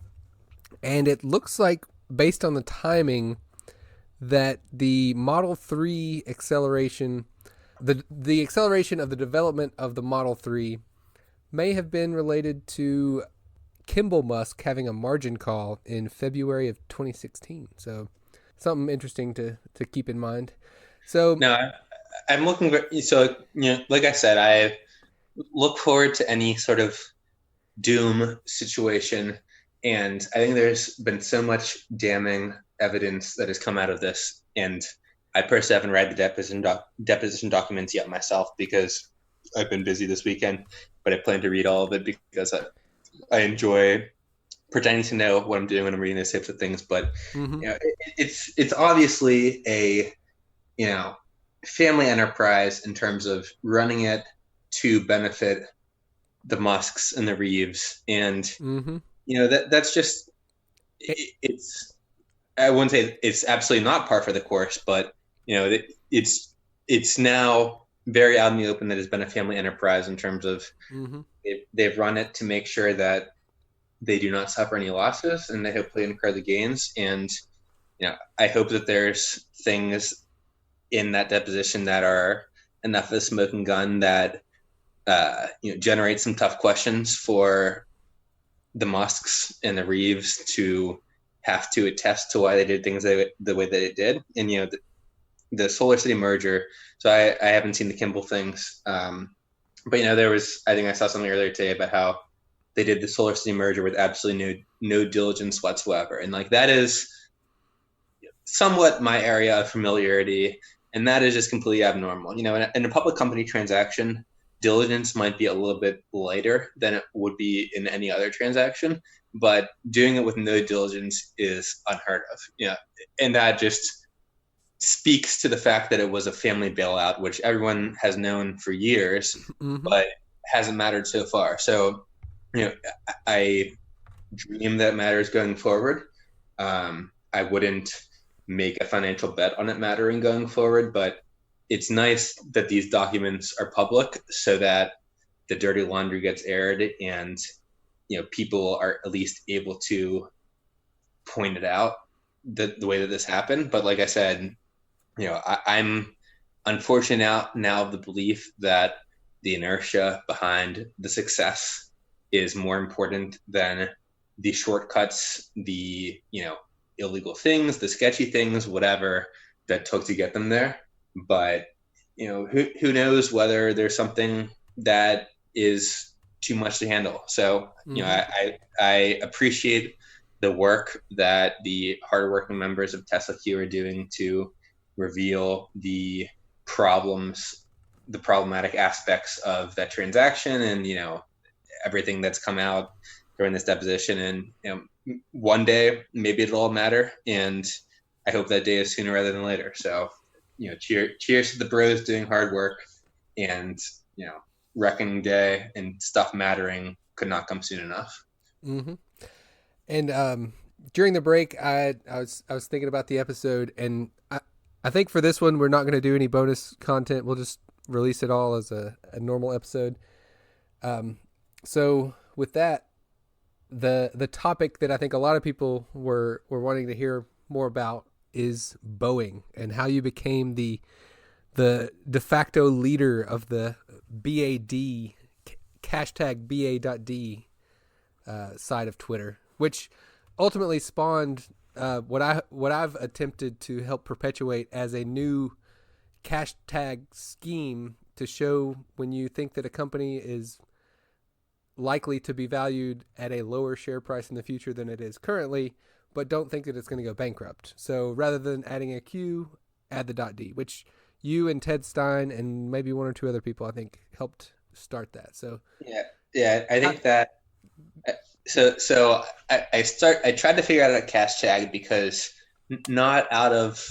Speaker 3: and it looks like, based on the timing, that the Model 3 acceleration, the acceleration of the development of the Model 3 may have been related to Kimball Musk having a margin call in February of 2016. So something interesting to keep in mind. So
Speaker 1: no, I'm looking for, so, like I said, I look forward to any sort of doom situation. And I think there's been so much damning evidence that has come out of this. And I personally haven't read the deposition documents yet myself because I've been busy this weekend, but I plan to read all of it because I enjoy pretending to know what I'm doing when I'm reading those types of things. But it's obviously a family enterprise in terms of running it to benefit the Musks and the Reeves. And,
Speaker 3: Mm-hmm.
Speaker 1: That's just, it's, I wouldn't say it's absolutely not par for the course, but, it's now very out in the open that it's been a family enterprise in terms of
Speaker 3: Mm-hmm.
Speaker 1: they've run it to make sure that they do not suffer any losses and they hopefully incur the gains. And, I hope that there's things in that deposition that are enough of a smoking gun that generate some tough questions for the Musks and the Reeves to have to attest to why they did things the way that they did. And the Solar City merger. So I haven't seen the Kimball things, but there was, I think I saw something earlier today about how they did the Solar City merger with absolutely no diligence whatsoever, and like that is somewhat my area of familiarity, and that is just completely abnormal. In a public company transaction, diligence might be a little bit lighter than it would be in any other transaction, but doing it with no diligence is unheard of. And that just speaks to the fact that it was a family bailout, which everyone has known for years,
Speaker 3: Mm-hmm.
Speaker 1: but hasn't mattered so far. So, I dream that matters going forward. I wouldn't make a financial bet on it mattering going forward, but it's nice that these documents are public so that the dirty laundry gets aired and, people are at least able to point it out the way that this happened. But like I said, I'm unfortunate now of the belief that the inertia behind the success is more important than the shortcuts, the, illegal things, the sketchy things, whatever that took to get them there. But, who knows whether there's something that is too much to handle. So, I appreciate the work that the hardworking members of Tesla Q are doing to reveal the problematic aspects of that transaction and, everything that's come out during this deposition. And, one day maybe it'll all matter. And I hope that day is sooner rather than later. So, cheers to the bros doing hard work, and, reckoning day and stuff mattering could not come soon enough.
Speaker 3: Mm-hmm. And during the break, I was thinking about the episode, and I think for this one we're not going to do any bonus content. We'll just release it all as a normal episode. So with that, the topic that I think a lot of people were wanting to hear more about is Boeing and how you became the de facto leader of the BA.D, Cashtag BA.D side of Twitter, which ultimately spawned what I've attempted to help perpetuate as a new hashtag scheme to show when you think that a company is likely to be valued at a lower share price in the future than it is currently, but don't think that it's going to go bankrupt. So rather than adding a Q, add the .D, which you and Ted Stein and maybe one or two other people I think helped start that. So
Speaker 1: yeah, I think that. So I tried to figure out a Cashtag because not out of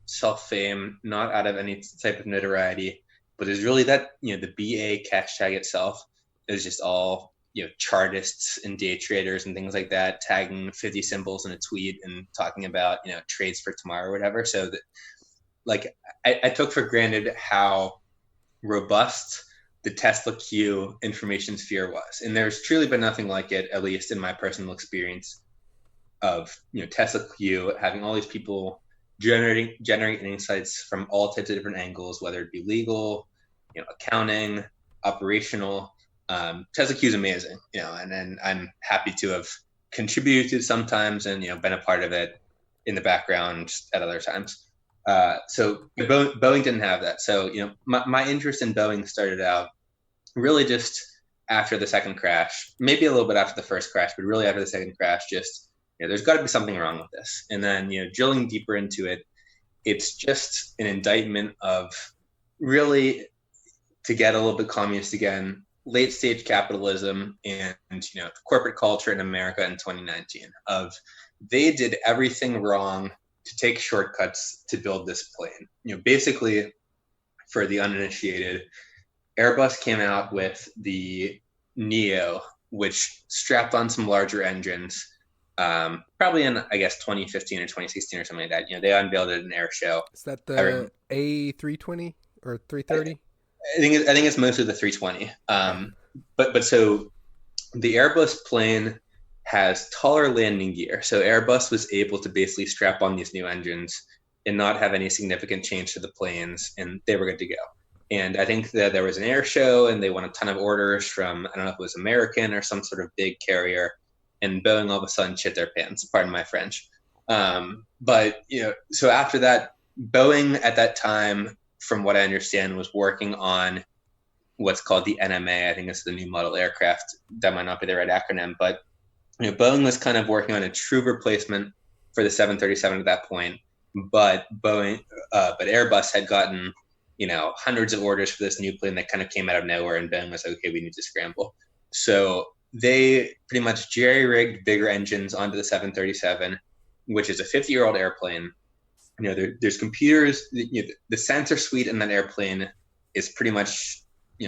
Speaker 1: self-fame, not out of any type of notoriety, but it's really that the BA Cashtag itself is just all chartists and day traders and things like that tagging 50 symbols in a tweet and talking about trades for tomorrow or whatever. So that, like, I took for granted how robust the Tesla Q information sphere was, and there's truly been nothing like it, at least in my personal experience of Tesla Q having all these people generating insights from all types of different angles, whether it be legal, accounting, operational. Tesla Q is amazing, and then I'm happy to have contributed sometimes and been a part of it in the background at other times. So Boeing didn't have that. So my interest in Boeing started out really just after the second crash, maybe a little bit after the first crash, but really after the second crash. Just there's got to be something wrong with this. And then drilling deeper into it, it's just an indictment of really, to get a little bit communist again, late stage capitalism and corporate culture in America in 2019 of they did everything wrong to take shortcuts to build this plane. Basically, for the uninitiated, Airbus came out with the Neo, which strapped on some larger engines, probably in, I guess, 2015 or 2016 or something like that. They unveiled it at an air show.
Speaker 3: Is that the A320 or 330?
Speaker 1: I think it's mostly the 320. But so the Airbus plane has taller landing gear. So Airbus was able to basically strap on these new engines and not have any significant change to the planes, and they were good to go. And I think that there was an air show, and they won a ton of orders from, I don't know if it was American or some sort of big carrier, and Boeing all of a sudden shit their pants, pardon my French. But, so after that, Boeing at that time, from what I understand, was working on what's called the NMA. I think it's the new model aircraft. That might not be the right acronym, but Boeing was kind of working on a true replacement for the 737 at that point. But Airbus had gotten, hundreds of orders for this new plane that kind of came out of nowhere, and Boeing was like, okay, we need to scramble. So they pretty much jerry-rigged bigger engines onto the 737, which is a 50-year-old airplane. There's computers. The sensor suite in that airplane is pretty much,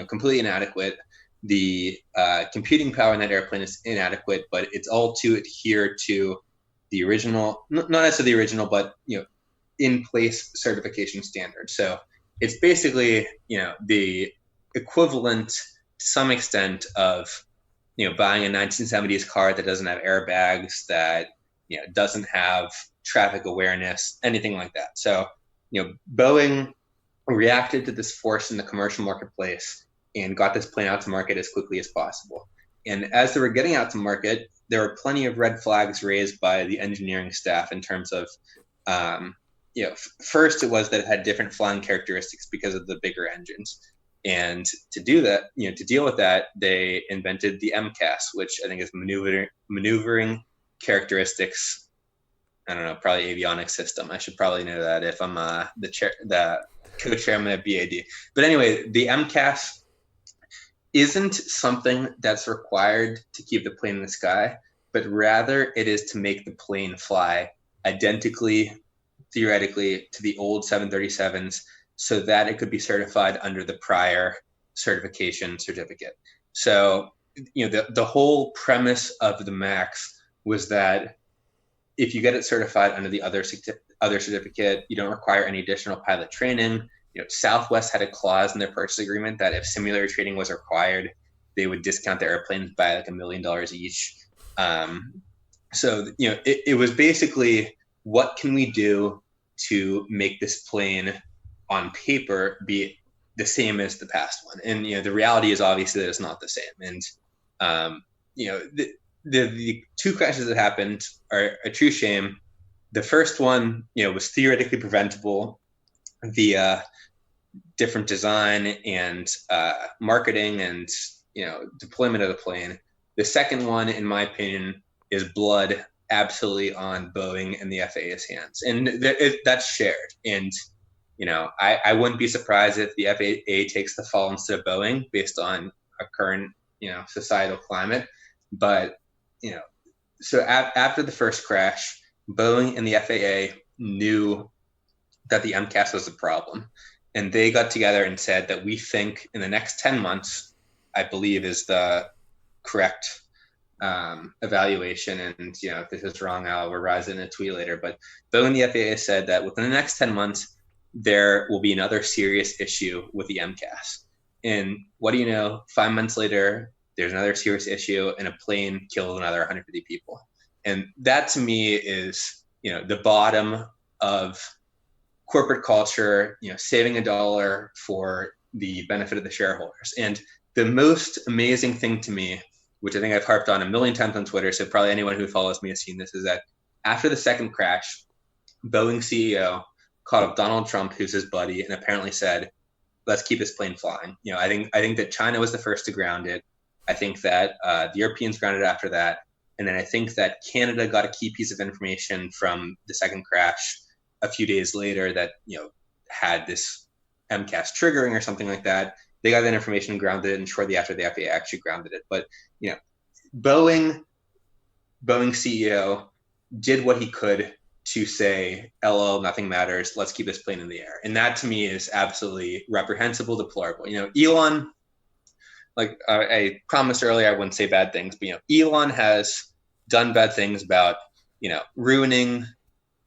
Speaker 1: completely inadequate. The computing power in that airplane is inadequate, but it's all to adhere to the original, not necessarily the original, but in place certification standards. So it's basically the equivalent to some extent of buying a 1970s car that doesn't have airbags, that doesn't have traffic awareness, anything like that. So Boeing reacted to this force in the commercial marketplace and got this plane out to market as quickly as possible. And as they were getting out to market, there were plenty of red flags raised by the engineering staff in terms of, first it was that it had different flying characteristics because of the bigger engines. And to do that, to deal with that, they invented the MCAS, which I think is maneuvering characteristics. I don't know, probably avionics system. I should probably know that if I'm the co-chairman of BA.D. But anyway, the MCAS isn't something that's required to keep the plane in the sky, but rather it is to make the plane fly identically, theoretically, to the old 737s, so that it could be certified under the prior certification certificate. So, the whole premise of the MAX was that if you get it certified under the other certificate, you don't require any additional pilot training. Southwest had a clause in their purchase agreement that if simulator training was required, they would discount their airplanes by like $1 million each. So it was basically, what can we do to make this plane on paper be the same as the past one? And the reality is obviously that it's not the same. And the two crashes that happened are a true shame. The first one, was theoretically preventable via different design and marketing and deployment of the plane. The second one, in my opinion, is blood absolutely on Boeing and the FAA's hands, and that's shared. And I wouldn't be surprised if the FAA takes the fall instead of Boeing based on a current societal climate. But so after the first crash, Boeing and the FAA knew that the MCAS was a problem. And they got together and said that we think in the next 10 months, I believe is the correct evaluation. And, if this is wrong, I'll revise it in a tweet later. But Boeing and the FAA said that within the next 10 months, there will be another serious issue with the MCAS. And what do you know? 5 months later, there's another serious issue, and a plane killed another 150 people. And that to me is, the bottom of corporate culture, saving a dollar for the benefit of the shareholders. And the most amazing thing to me, which I think I've harped on a million times on Twitter, so probably anyone who follows me has seen this, is that after the second crash, Boeing CEO called up Donald Trump, who's his buddy, and apparently said, let's keep this plane flying. I think that China was the first to ground it. I think that the Europeans grounded it after that. And then I think that Canada got a key piece of information from the second crash a few days later that, had this MCAS triggering or something like that. They got that information and grounded it, and shortly after the FAA actually grounded it. But, Boeing CEO did what he could to say, LL, nothing matters, let's keep this plane in the air. And that to me is absolutely reprehensible, deplorable. Elon like I promised earlier, I wouldn't say bad things, but Elon has done bad things about ruining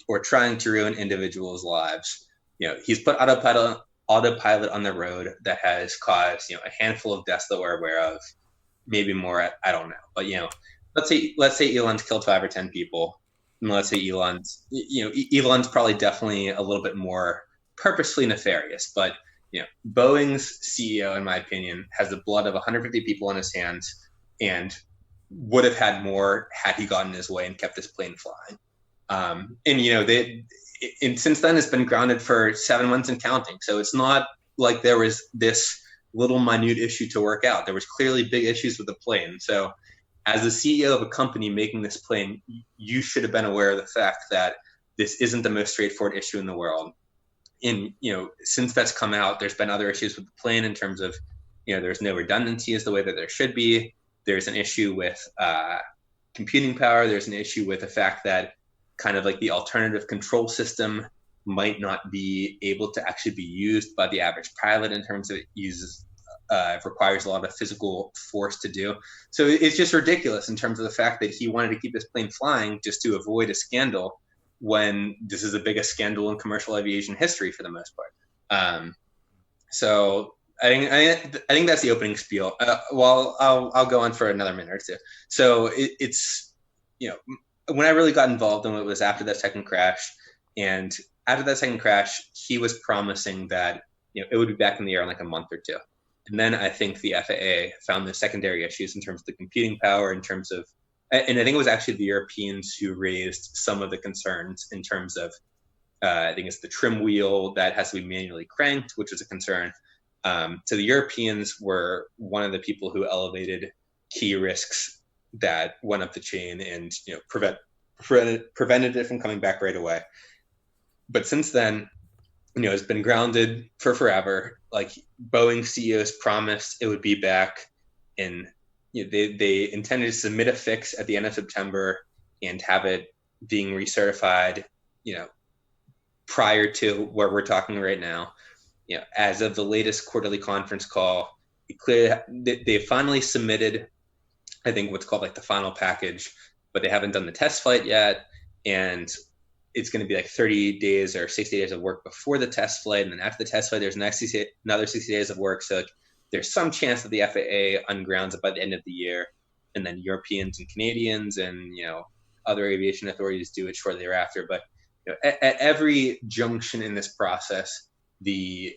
Speaker 1: or trying to ruin individuals' lives. He's put autopilot on the road that has caused a handful of deaths that we're aware of, maybe more. I don't know, but let's say Elon's killed 5 or 10 people, and let's say Elon's probably definitely a little bit more purposefully nefarious, but Boeing's CEO, in my opinion, has the blood of 150 people in his hands and would have had more had he gotten his way and kept this plane flying. And since then it's been grounded for 7 months and counting. So it's not like there was this little minute issue to work out. There was clearly big issues with the plane. So as the CEO of a company making this plane, you should have been aware of the fact that this isn't the most straightforward issue in the world. And since that's come out, there's been other issues with the plane in terms of there's no redundancy as the way that there should be. There's an issue with computing power. There's an issue with the fact that kind of like the alternative control system might not be able to actually be used by the average pilot in terms of it requires a lot of physical force to do. So it's just ridiculous in terms of the fact that he wanted to keep this plane flying just to avoid a scandal, when this is the biggest scandal in commercial aviation history for the most part. So I think that's the opening spiel. Well, I'll go on for another minute or two. So it's when I really got involved in it was after that second crash, and after that second crash, he was promising that it would be back in the air in like a month or two. And then I think the FAA found the secondary issues in terms of the computing power, in terms of, and I think it was actually the Europeans who raised some of the concerns in terms of, I think it's the trim wheel that has to be manually cranked, which is a concern. So the Europeans were one of the people who elevated key risks that went up the chain and prevented it from coming back right away. But since then, it's been grounded for forever. Like Boeing CEOs promised it would be back, and they intended to submit a fix at the end of September and have it being recertified, prior to where we're talking right now. As of the latest quarterly conference call, they finally submitted, I think, what's called like the final package, but they haven't done the test flight yet. And it's going to be like 30 days or 60 days of work before the test flight. And then after the test flight, there's another 60 days of work. So there's some chance that the FAA ungrounds it by the end of the year. And then Europeans and Canadians and, other aviation authorities do it shortly thereafter. But at every junction in this process, the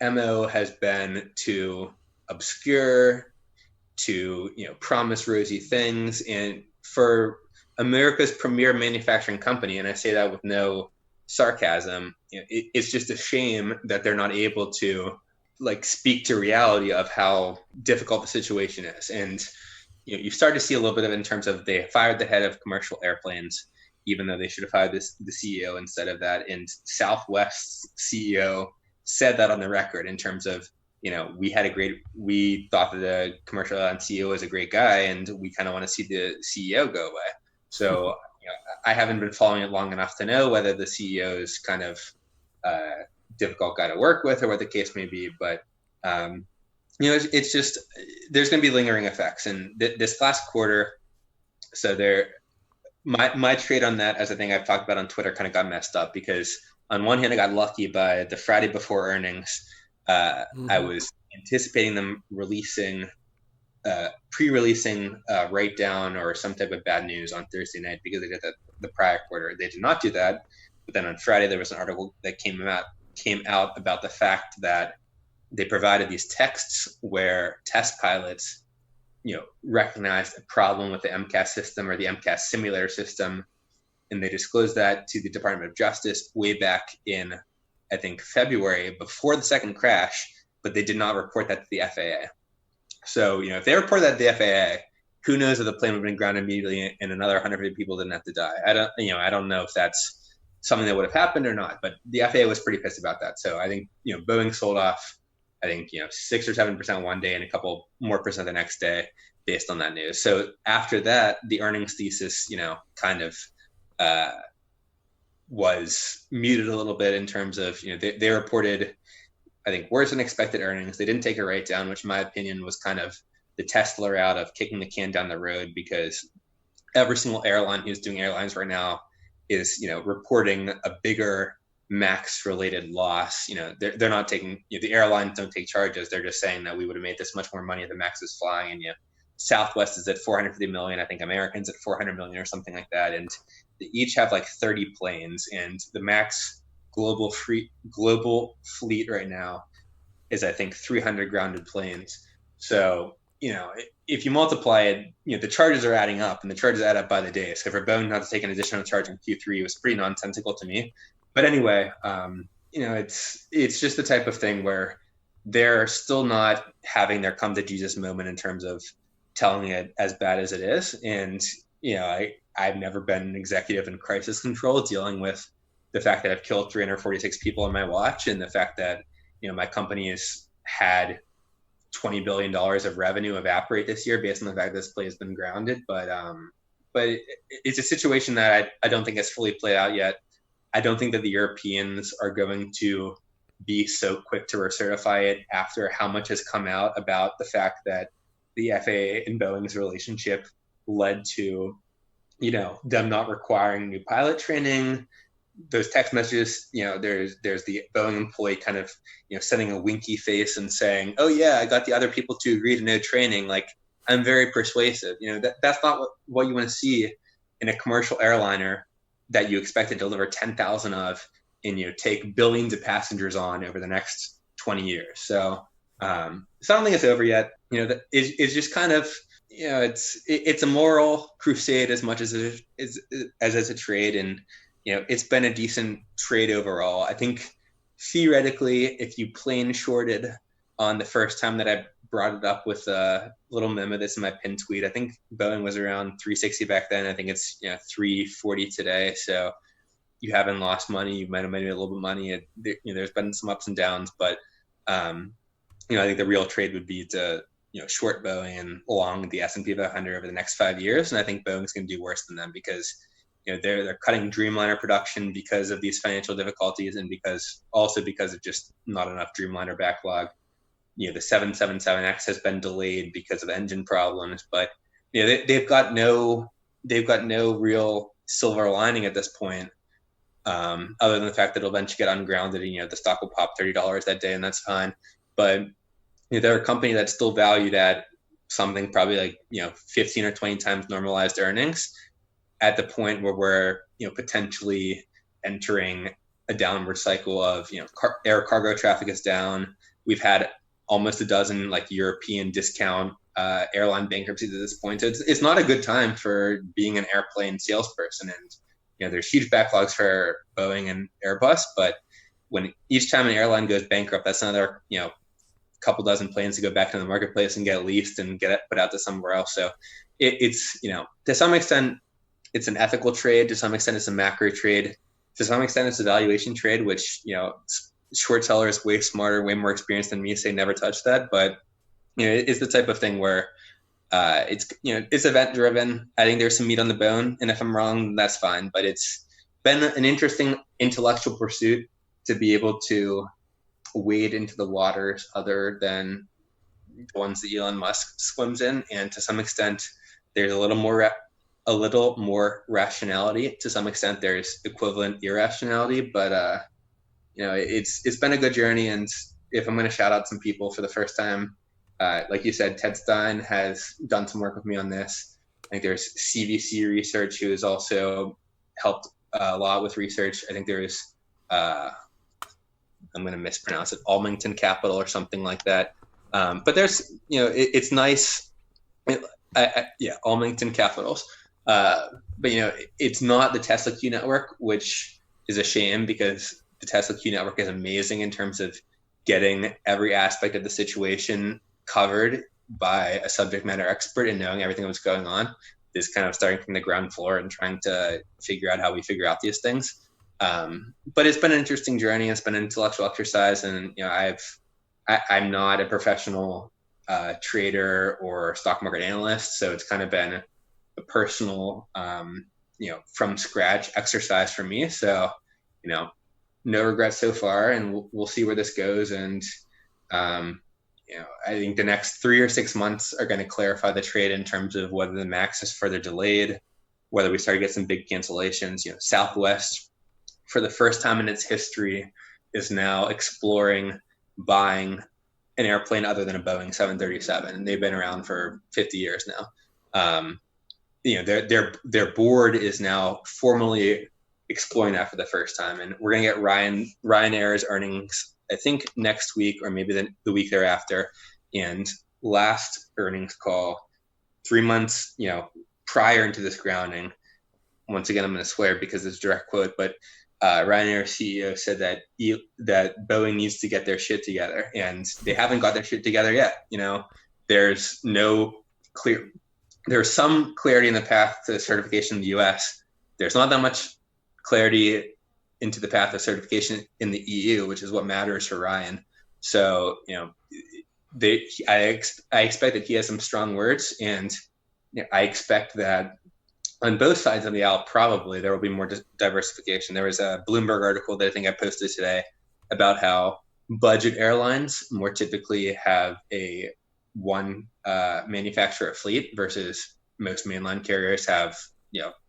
Speaker 1: MO has been to obscure, to promise rosy things, and for America's premier manufacturing company, and I say that with no sarcasm, it's just a shame that they're not able to speak to reality of how difficult the situation is. And you start to see a little bit of it in terms of they fired the head of commercial airplanes, even though they should have fired the CEO instead of that. And Southwest's CEO said that on the record in terms of, we thought that the commercial airline CEO was a great guy, and we kind of want to see the CEO go away. So I haven't been following it long enough to know whether the CEO is kind of a difficult guy to work with or what the case may be. But, it's just, there's going to be lingering effects. And this last quarter, so my trade on that, as I think I've talked about on Twitter, kind of got messed up because on one hand, I got lucky by the Friday before earnings. I was anticipating them pre-releasing write down or some type of bad news on Thursday night because they did that the prior quarter. They did not do that. But then on Friday, there was an article that came out about the fact that they provided these texts where test pilots, recognized a problem with the MCAS system or the MCAS simulator system. And they disclosed that to the Department of Justice way back in, I think, February before the second crash, but they did not report that to the FAA. So, if they report that to the FAA, who knows if the plane would have been grounded immediately and another 150 people didn't have to die. I don't know if that's something that would have happened or not, but the FAA was pretty pissed about that. So I think, Boeing sold off, 6 or 7% one day and a couple more percent the next day based on that news. So after that, the earnings thesis, kind of was muted a little bit in terms of, they reported I think, worse than expected earnings. They didn't take a write down, which in my opinion was kind of the Tesla route of kicking the can down the road, because every single airline who's doing airlines right now is, reporting a bigger MAX related loss. They're not taking, the airlines don't take charges. They're just saying that we would have made this much more money if the MAX is flying. And Southwest is at 450 million. I think American's at 400 million or something like that. And they each have like 30 planes, and the MAX global fleet right now is, I think, 300 grounded planes. So, if you multiply it, the charges are adding up, and the charges add up by the day. So for Boeing not to take an additional charge in Q3 was pretty nonsensical to me. But anyway, it's just the type of thing where they're still not having their come to Jesus moment in terms of telling it as bad as it is. And, I've never been an executive in crisis control, dealing with the fact that I've killed 346 people on my watch, and the fact that, my company has had $20 billion of revenue evaporate this year based on the fact that this play has been grounded. But it's a situation that I don't think has fully played out yet. I don't think that the Europeans are going to be so quick to recertify it after how much has come out about the fact that the FAA and Boeing's relationship led to, them not requiring new pilot training. Those text messages, there's the Boeing employee kind of, sending a winky face and saying, "Oh yeah, I got the other people to agree to no training. Like, I'm very persuasive." That's not what you want to see in a commercial airliner that you expect to deliver 10,000 of, and take billions of passengers on over the next 20 years. So I don't think it's over yet. It's just kind of, it's a moral crusade as much as it's a trade. And it's been a decent trade overall. I think theoretically, if you plain shorted on the first time that I brought it up with a little memo that's in my pin tweet, I think Boeing was around 360 back then. I think it's 340 today. So you haven't lost money. You might have made a little bit of money. There's been some ups and downs, but I think the real trade would be to short Boeing and along the S&P 500 over the next 5 years. And I think Boeing's going to do worse than them, because they're cutting Dreamliner production because of these financial difficulties, and because of just not enough Dreamliner backlog. The 777X has been delayed because of engine problems, but they've got no real silver lining at this point, other than the fact that it'll eventually get ungrounded and the stock will pop $30 that day, and that's fine. But they're a company that's still valued at something probably like 15 or 20 times normalized earnings, at the point where we're potentially entering a downward cycle of air cargo traffic is down. We've had almost a dozen European discount airline bankruptcies at this point. So it's not a good time for being an airplane salesperson. And there's huge backlogs for Boeing and Airbus, but when each time an airline goes bankrupt, that's another couple dozen planes to go back to the marketplace and get leased and get put out to somewhere else. So it's to some extent it's an ethical trade. To some extent, it's a macro trade. To some extent, it's a valuation trade, which, short sellers way smarter, way more experienced than me say never touch that. But, it's the type of thing where it's event driven. I think there's some meat on the bone. And if I'm wrong, that's fine. But it's been an interesting intellectual pursuit to be able to wade into the waters other than the ones that Elon Musk swims in. And to some extent, there's a little more rationality. To some extent, there's equivalent irrationality, but it's been a good journey. And if I'm going to shout out some people for the first time, like you said, Ted Stein has done some work with me on this. I think there's CVC Research, who has also helped a lot with research. I think there's I'm going to mispronounce it, Almington Capital or something like that. But there's it's nice. Almington Capitals. But it's not the Tesla Q network, which is a shame, because the Tesla Q network is amazing in terms of getting every aspect of the situation covered by a subject matter expert and knowing everything that's going on. Is kind of starting from the ground floor and trying to figure out how we figure out these things. But it's been an interesting journey. It's been an intellectual exercise, and I'm not a professional trader or stock market analyst, so it's kind of been a personal, from scratch exercise for me. So, no regrets so far, and we'll see where this goes. And I think the next 3 or 6 months are going to clarify the trade in terms of whether the max is further delayed, whether we start to get some big cancellations. Southwest, for the first time in its history, is now exploring buying an airplane other than a Boeing 737, and they've been around for 50 years now. Their board is now formally exploring that for the first time, and we're going to get Ryanair's earnings, I think, next week or maybe the week thereafter. And last earnings call, 3 months prior to this grounding, once again I'm going to swear because it's a direct quote, but Ryanair CEO said that Boeing needs to get their shit together, and they haven't got their shit together yet. There's some clarity in the path to certification in the US. There's not that much clarity into the path of certification in the EU, which is what matters for Ryan. So, I expect that he has some strong words, and I expect that on both sides of the aisle, probably there will be more diversification. There was a Bloomberg article that I think I posted today about how budget airlines more typically have a one manufacturer fleet versus most mainline carriers have,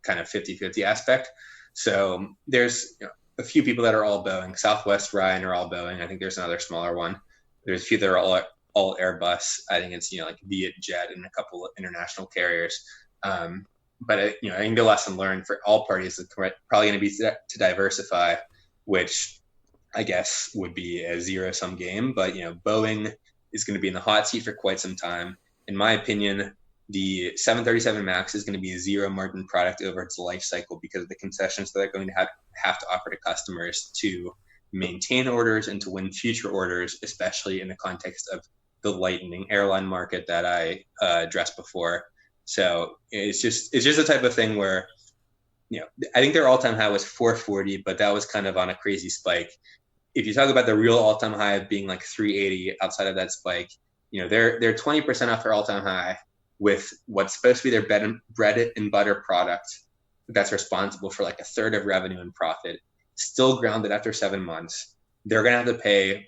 Speaker 1: kind of 50-50 aspect. So there's a few people that are all Boeing. Southwest, Ryan are all Boeing. I think there's another smaller one. There's a few that are all Airbus. I think it's like Vietjet and a couple of international carriers. But I think the lesson learned for all parties is probably going to be to diversify, which I guess would be a zero-sum game. But Boeing is going to be in the hot seat for quite some time. In my opinion, the 737 MAX is going to be a zero-margin product over its life cycle because of the concessions that they're going to have to offer to customers to maintain orders and to win future orders, especially in the context of the lightening airline market that I addressed before. So it's just a type of thing where, I think their all-time high was 440, but that was kind of on a crazy spike. If you talk about the real all-time high being like 380 outside of that spike, they're 20% off their all-time high with what's supposed to be their bread and butter product that's responsible for like a third of revenue and profit, still grounded after 7 months. They're going to have to pay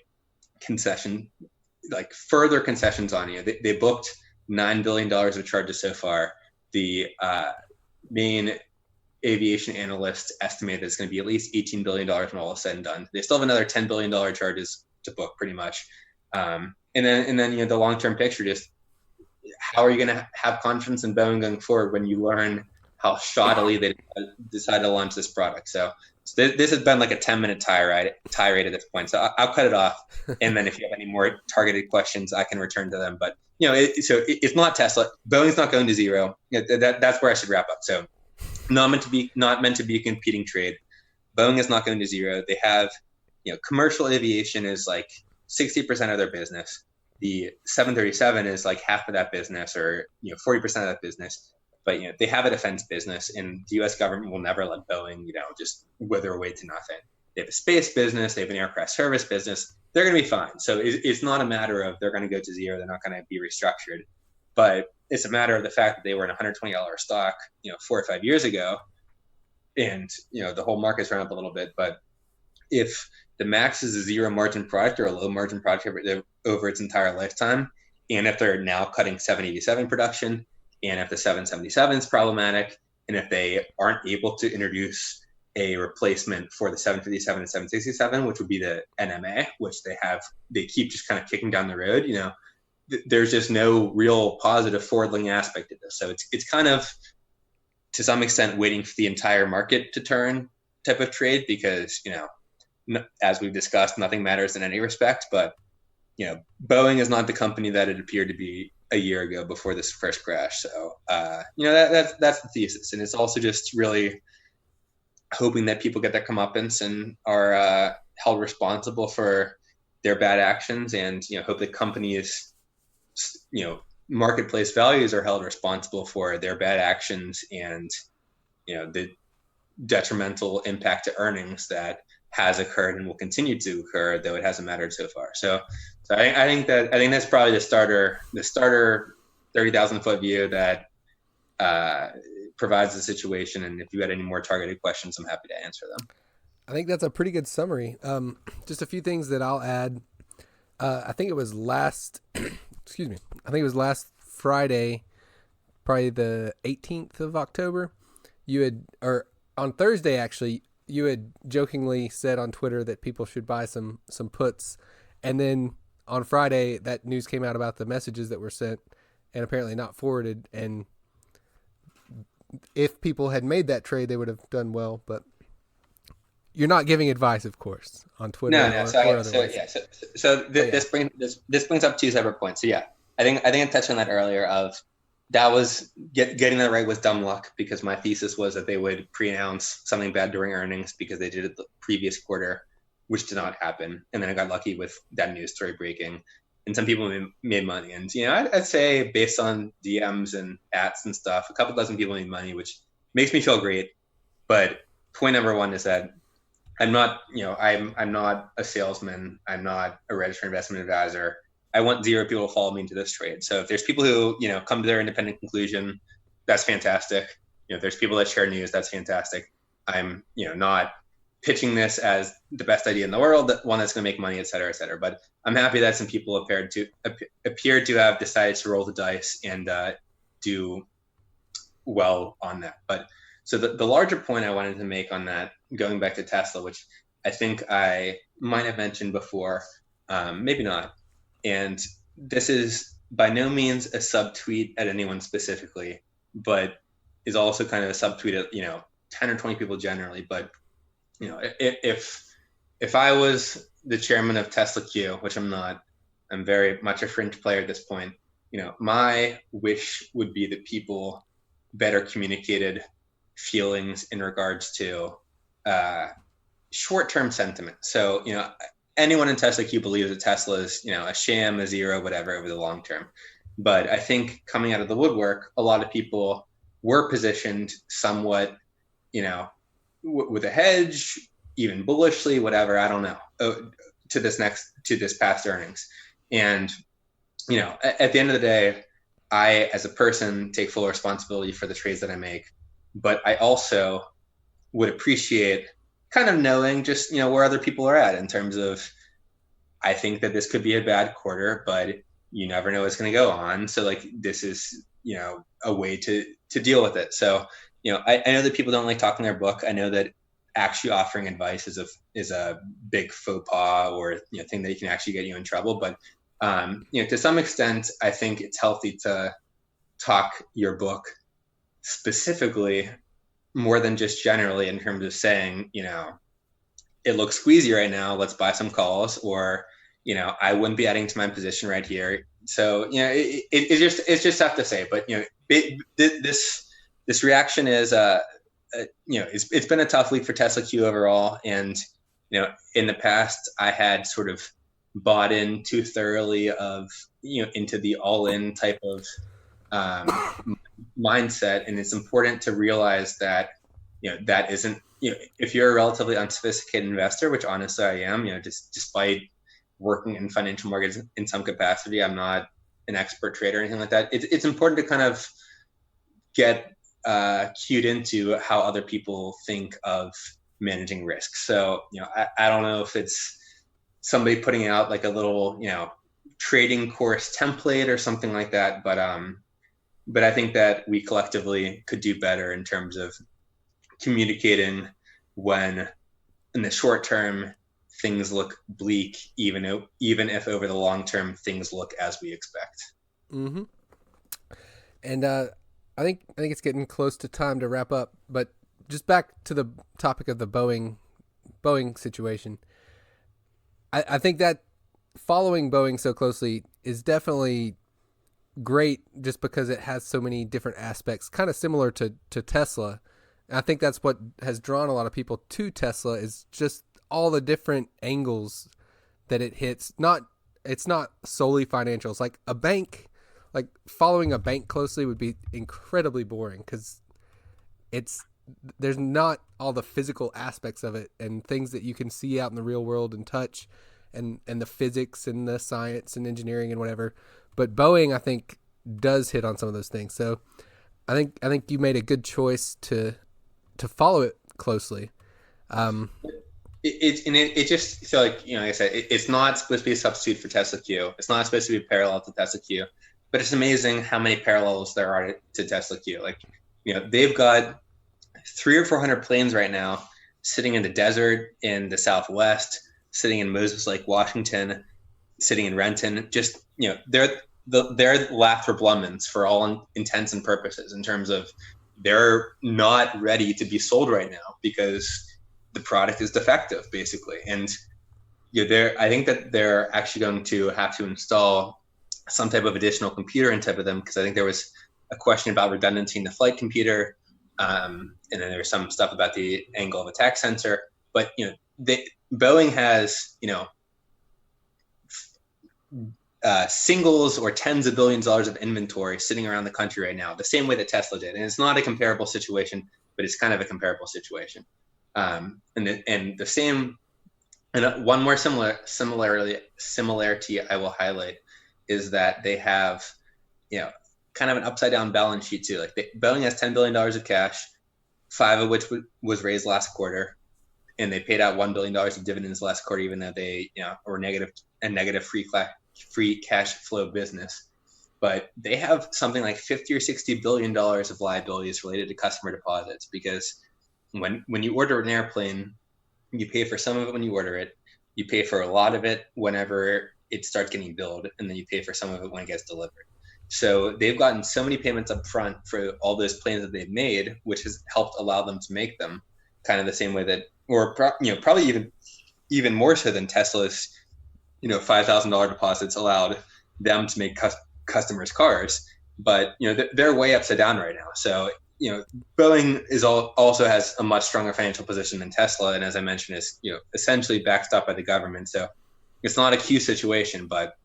Speaker 1: further concessions on you. They booked $9 billion of charges so far. The main aviation analysts estimate that it's going to be at least $18 billion when all is said and done. They still have another $10 billion charges to book, pretty much. And then the long-term picture, just how are you going to have confidence in Boeing going forward when you learn how shoddily they decided to launch this product? So this has been like a 10-minute tirade at this point. So I'll cut it off. And then if you have any more targeted questions, I can return to them. But, it's not Tesla. Boeing's not going to zero. That's where I should wrap up. So not meant to be a competing trade. Boeing is not going to zero. They have, commercial aviation is like 60% of their business. The 737 is like half of that business, or 40% of that business. But they have a defense business, and the U.S. government will never let Boeing just wither away to nothing. They have a space business. They have an aircraft service business. They're going to be fine. So it's not a matter of they're going to go to zero. They're not going to be restructured. But it's a matter of the fact that they were in $120 stock, 4 or 5 years ago, and the whole market's run up a little bit. But if the MAX is a zero margin product or a low margin product over its entire lifetime, and if they're now cutting 787 production, and if the 777 is problematic, and if they aren't able to introduce a replacement for the 757 and 767, which would be the NMA, which they keep just kind of kicking down the road, there's just no real positive forward-looking aspect of this. So it's kind of, to some extent, waiting for the entire market to turn type of trade, because, as we've discussed, nothing matters in any respect. But, Boeing is not the company that it appeared to be a year ago before this first crash. So, that's the thesis. And it's also just really hoping that people get their comeuppance and are held responsible for their bad actions, and, hope that companies, marketplace values are held responsible for their bad actions and, the detrimental impact to earnings that has occurred and will continue to occur, though it hasn't mattered so far. So I think that's probably the starter 30,000 foot view that provides the situation. And if you had any more targeted questions, I'm happy to answer them.
Speaker 3: I think that's a pretty good summary. Just a few things that I'll add. I think it was last, excuse me. I think it was last Friday, probably the 18th of October. Or on Thursday actually, you had jokingly said on Twitter that people should buy some puts, and then on Friday that news came out about the messages that were sent and apparently not forwarded. And if people had made that trade, they would have done well, but. You're not giving advice, of course, on Twitter.
Speaker 1: No.
Speaker 3: Or
Speaker 1: This brings up two separate points. So yeah, I think I touched on that earlier. Of that was getting that right was dumb luck, because my thesis was that they would pre-announce something bad during earnings because they did it the previous quarter, which did not happen. And then I got lucky with that news story breaking, and some people made money. And I'd say based on DMs and ats and stuff, a couple dozen people made money, which makes me feel great. But point number one is that I'm not a salesman. I'm not a registered investment advisor. I want zero people to follow me into this trade. So if there's people who, come to their independent conclusion, that's fantastic. If there's people that share news, that's fantastic. I'm, not pitching this as the best idea in the world, one that's going to make money, et cetera, et cetera. But I'm happy that some people appeared to have decided to roll the dice and do well on that. But so the larger point I wanted to make on that, going back to Tesla, which I think I might have mentioned before, maybe not. And this is by no means a subtweet at anyone specifically, but is also kind of a subtweet at, 10 or 20 people generally. But, if I was the chairman of Tesla Q, which I'm not, I'm very much a fringe player at this point, my wish would be that people better communicated feelings in regards to short-term sentiment. So, anyone in Tesla Q believes that Tesla is, a sham, a zero, whatever, over the long term. But I think coming out of the woodwork, a lot of people were positioned somewhat, with a hedge, even bullishly, whatever, I don't know, to this past earnings. And, at the end of the day, I, as a person, take full responsibility for the trades that I make. But I also would appreciate kind of knowing just, where other people are at in terms of, I think that this could be a bad quarter, but you never know what's going to go on. So this is, a way to deal with it. So, I know that people don't like talking their book. I know that actually offering advice is a big faux pas or, thing that can actually get you in trouble. But, to some extent, I think it's healthy to talk your book specifically more than just generally in terms of saying, it looks squeezy right now, let's buy some calls, or, I wouldn't be adding to my position right here. So, it's just tough to say, but, this reaction is, it's been a tough week for Tesla Q overall. And, in the past I had sort of bought in too thoroughly of, into the all-in type of, mindset. And it's important to realize that, that isn't, if you're a relatively unsophisticated investor, which honestly I am, despite working in financial markets in some capacity, I'm not an expert trader or anything like that. It's important to kind of get cued into how other people think of managing risk. So, I don't know if it's somebody putting out like a little, trading course template or something like that, but I think that we collectively could do better in terms of communicating when in the short term things look bleak, even if over the long term things look as we expect.
Speaker 3: Mm-hmm. And I think it's getting close to time to wrap up, but just back to the topic of the Boeing situation. I think that following Boeing so closely is definitely great just because it has so many different aspects, kind of similar to Tesla. And I think that's what has drawn a lot of people to Tesla, is just all the different angles that it hits. It's not solely financial. It's like a bank, like following a bank closely would be incredibly boring because there's not all the physical aspects of it and things that you can see out in the real world and touch and the physics and the science and engineering and whatever. But Boeing, I think, does hit on some of those things. So I think you made a good choice to follow it closely.
Speaker 1: it just, so like, like I said, it's not supposed to be a substitute for Tesla Q. It's not supposed to be parallel to Tesla Q, but it's amazing how many parallels there are to Tesla Q. Like, they've got 300 or 400 planes right now sitting in the desert in the Southwest, sitting in Moses Lake, Washington, sitting in Renton. Just, they're Lathrop Lemons for all intents and purposes, in terms of they're not ready to be sold right now because the product is defective, basically. And I think that they're actually going to have to install some type of additional computer in type of them, because I think there was a question about redundancy in the flight computer, and then there's some stuff about the angle of attack sensor. But Boeing has singles or tens of billions of dollars of inventory sitting around the country right now, the same way that Tesla did. And it's not a comparable situation, but it's kind of a comparable situation. And the same, and one more similarity I will highlight is that they have, kind of an upside down balance sheet too. Like, Boeing has $10 billion of cash, 5 of which was raised last quarter, and they paid out $1 billion of dividends last quarter, even though they, were negative free cash flow business. But they have something like $50 or $60 billion of liabilities related to customer deposits, because when you order an airplane, you pay for some of it when you order it, you pay for a lot of it whenever it starts getting billed, and then you pay for some of it when it gets delivered. So they've gotten so many payments up front for all those planes that they've made, which has helped allow them to make them, kind of the same way that, or probably even more so than Tesla's, $5,000 deposits allowed them to make customers' cars. But they're way upside down right now. So Boeing also has a much stronger financial position than Tesla, and as I mentioned, is essentially backstopped by the government. So it's not a Q situation, but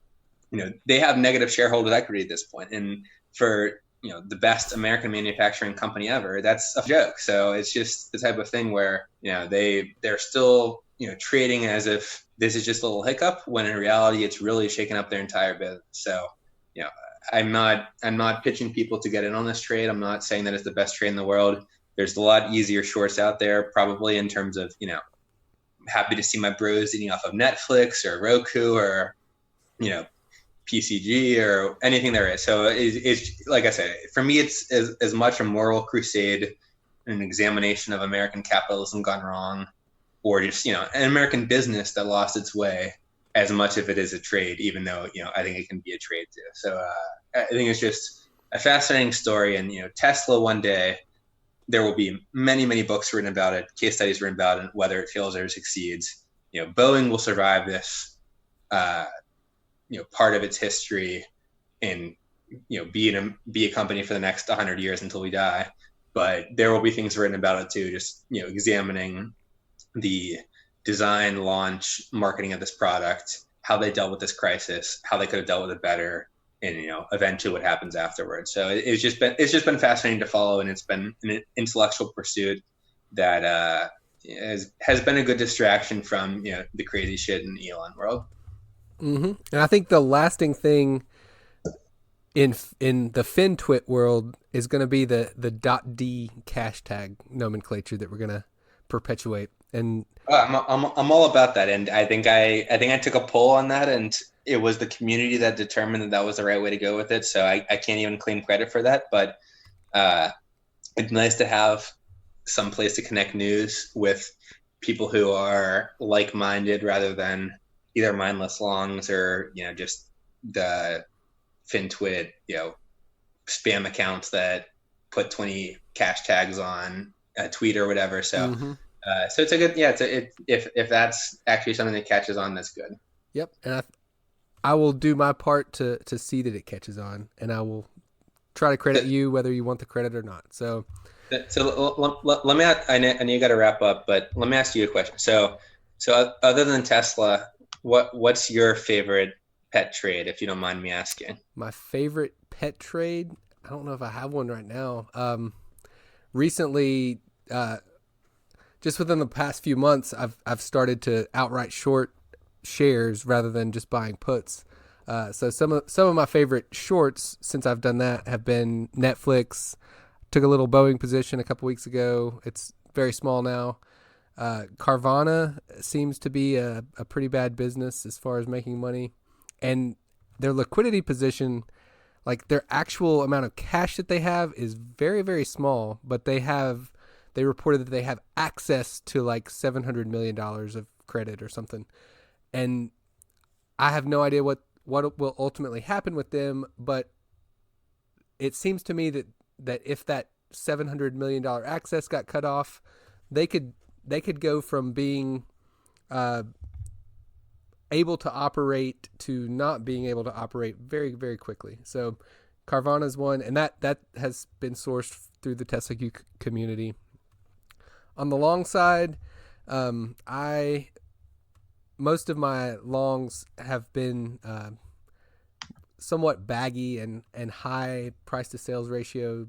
Speaker 1: they have negative shareholder equity at this point, and for the best American manufacturing company ever, that's a joke. So it's just the type of thing where they're still trading as if this is just a little hiccup, when in reality it's really shaking up their entire business. So I'm not pitching people to get in on this trade. I'm not saying that it's the best trade in the world. There's a lot easier shorts out there, probably, in terms of happy to see my bros eating off of Netflix or Roku or PCG or anything there is. So it's like I said, for me, it's as much a moral crusade, an examination of American capitalism gone wrong, or just an American business that lost its way, as much of it is a trade, even though I think it can be a trade too. So I think it's just a fascinating story, and Tesla, one day there will be many, many books written about it, case studies written about it, whether it fails or succeeds. Boeing will survive this part of its history, and be a company for the next 100 years until we die. But there will be things written about it too, just examining the design, launch, marketing of this product, how they dealt with this crisis, how they could have dealt with it better, and eventually what happens afterwards. So it's just been fascinating to follow, and it's been an intellectual pursuit that has been a good distraction from the crazy shit in the Elon world.
Speaker 3: Mm-hmm. And I think the lasting thing in the FinTwit world is going to be the .d cashtag nomenclature that we're going to perpetuate. And
Speaker 1: I'm all about that, and I think I took a poll on that, and it was the community that determined that was the right way to go with it. So I can't even claim credit for that, but it's nice to have some place to connect news with people who are like-minded, rather than either mindless longs or just the FinTwit spam accounts that put 20 cash tags on a tweet or whatever. So. Mm-hmm. So it's a good, if that's actually something that catches on, that's good.
Speaker 3: Yep. And I will do my part to see that it catches on, and I will try to credit you whether you want the credit or not. So
Speaker 1: let me, I know you got to wrap up, but let me ask you a question. So other than Tesla, what's your favorite pet trade, if you don't mind me asking?
Speaker 3: My favorite pet trade? I don't know if I have one right now. Recently, just within the past few months, I've started to outright short shares rather than just buying puts. So some of my favorite shorts since I've done that have been Netflix. Took a little Boeing position a couple weeks ago. It's very small now. Carvana seems to be a pretty bad business as far as making money, and their liquidity position, like their actual amount of cash that they have, is very, very small. But they reported that they have access to like $700 million of credit or something, and I have no idea what will ultimately happen with them. But it seems to me that if that $700 million access got cut off, they could go from being able to operate to not being able to operate very, very quickly. So Carvana's one, and that has been sourced through the Tesla Q community. On the long side, most of my longs have been somewhat baggy and high price to sales ratio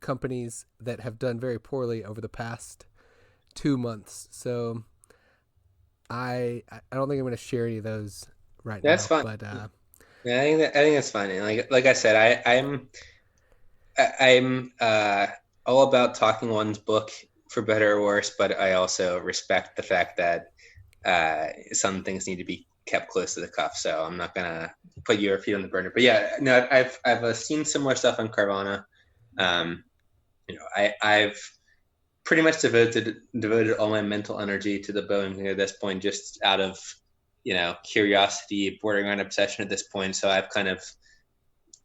Speaker 3: companies that have done very poorly over the past 2 months. So I don't think I'm going to share any of those right now.
Speaker 1: That's fine.
Speaker 3: But
Speaker 1: yeah, I think that's fine. And like I said, I'm all about talking one's book for better or worse, but I also respect the fact that some things need to be kept close to the cuff. So I'm not gonna put your feet on the burner. But yeah, no, I've seen similar stuff on Carvana. I've pretty much devoted all my mental energy to the Boeing thing at this point, just out of curiosity, bordering on obsession at this point. So I've kind of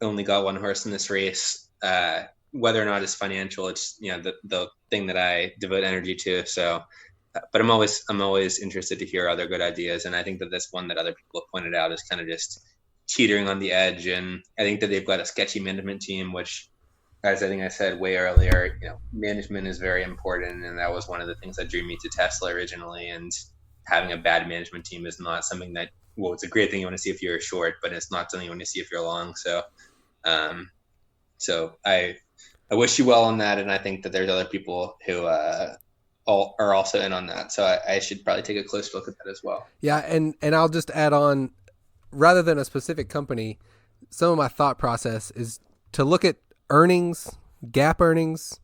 Speaker 1: only got one horse in this race. Whether or not it's financial, it's the thing that I devote energy to. So, but I'm always interested to hear other good ideas, and I think that this one that other people have pointed out is kind of just teetering on the edge. And I think that they've got a sketchy management team, which, as I think I said way earlier, management is very important, and that was one of the things that drew me to Tesla originally. And having a bad management team is not something that, well, it's a great thing you want to see if you're short, but it's not something you want to see if you're long. So, so I wish you well on that, and I think that there's other people who are also in on that. So I should probably take a close look at that as well.
Speaker 3: Yeah, and I'll just add on, rather than a specific company, some of my thought process is to look at earnings, GAAP earnings,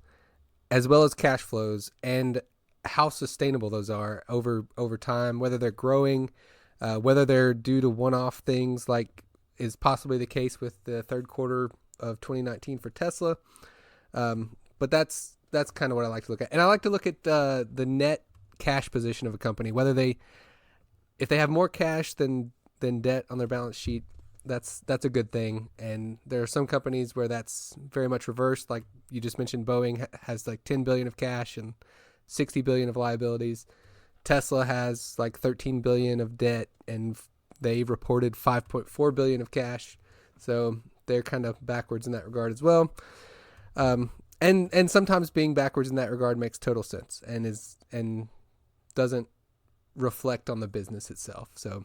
Speaker 3: as well as cash flows, and how sustainable those are over time, whether they're growing, whether they're due to one-off things like is possibly the case with the third quarter of 2019 for Tesla. But that's kind of what I like to look at. And I like to look at the net cash position of a company, if they have more cash than debt on their balance sheet. That's a good thing. And there are some companies where that's very much reversed. Like you just mentioned, Boeing has like 10 billion of cash and 60 billion of liabilities. Tesla has like 13 billion of debt, and they reported 5.4 billion of cash. So they're kind of backwards in that regard as well. And sometimes being backwards in that regard makes total sense and doesn't reflect on the business itself. So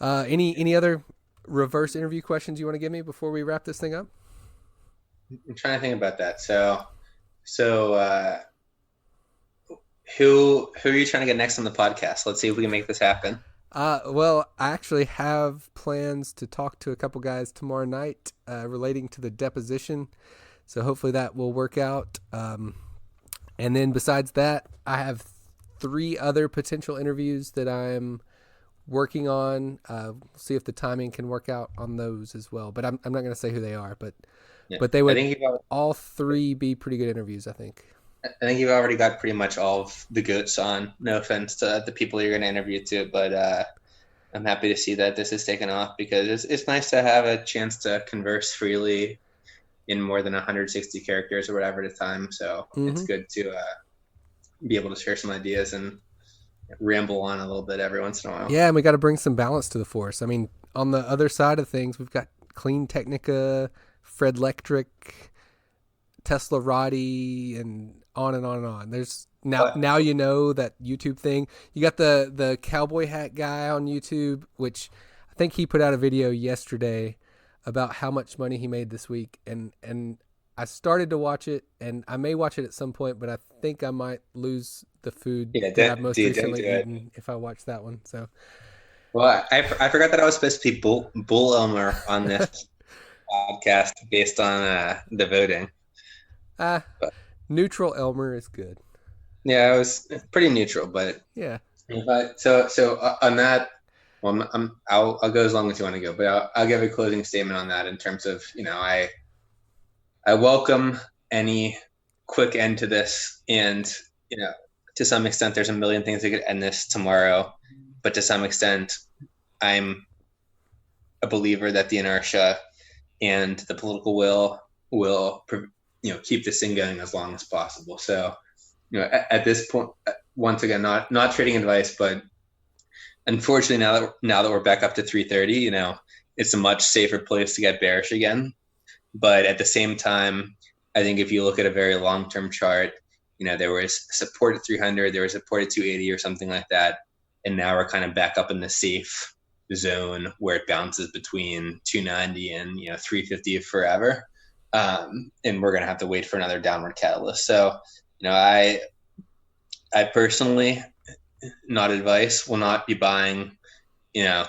Speaker 3: any other reverse interview questions you want to give me before we wrap this thing up?
Speaker 1: I'm trying to think about that. So who are you trying to get next on the podcast? Let's see if we can make this happen.
Speaker 3: Well, I actually have plans to talk to a couple guys tomorrow night relating to the deposition. So hopefully that will work out. And then besides that, I have 3 other potential interviews that I'm working on. See if the timing can work out on those as well. But I'm not going to say who they are, but they would all 3 be pretty good interviews, I think.
Speaker 1: I think you've already got pretty much all of the goods on. No offense to the people you're going to interview to, but I'm happy to see that this has taken off, because it's nice to have a chance to converse freely in more than 160 characters or whatever at a time. So It's good to be able to share some ideas and ramble on a little bit every once in a while.
Speaker 3: Yeah, and we got to bring some balance to the force. I mean, on the other side of things, we've got Clean Technica, Fred Electric, Tesla Roddy, and on and on and on. There's now you know that YouTube thing. You got the cowboy hat guy on YouTube, which I think he put out a video yesterday about how much money he made this week, and I started to watch it, and I may watch it at some point, but I think I might lose the food that I've most recently eaten if I watch that one. So,
Speaker 1: well, I forgot that I was supposed to be Bull Elmer on this podcast based on the voting.
Speaker 3: Neutral Elmer is good.
Speaker 1: Yeah, it was pretty neutral, but
Speaker 3: Yeah.
Speaker 1: On that, well, I'll go as long as you want to go, but I'll give a closing statement on that in terms of, I welcome any quick end to this, and to some extent, there's a million things that could end this tomorrow, but to some extent, I'm a believer that the inertia and the political will keep this thing going as long as possible. So, at this point, once again, not trading advice, but unfortunately, now that we're back up to 330, it's a much safer place to get bearish again. But at the same time, I think if you look at a very long-term chart, there was support at 300, there was support at 280 or something like that. And now we're kind of back up in the safe zone where it bounces between 290 and, 350 forever. And we're going to have to wait for another downward catalyst. So, I personally, not advice, will not be buying,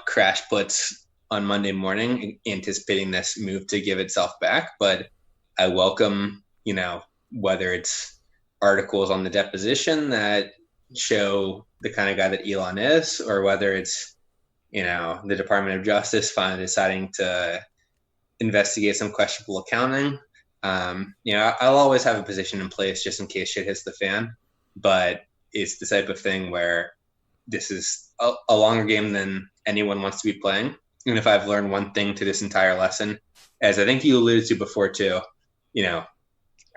Speaker 1: crash puts on Monday morning, anticipating this move to give itself back. But I welcome, whether it's articles on the deposition that show the kind of guy that Elon is, or whether it's, the Department of Justice finally deciding to investigate some questionable accounting. I'll always have a position in place just in case shit hits the fan. But it's the type of thing where this is a longer game than anyone wants to be playing. And if I've learned one thing to this entire lesson, as I think you alluded to before too,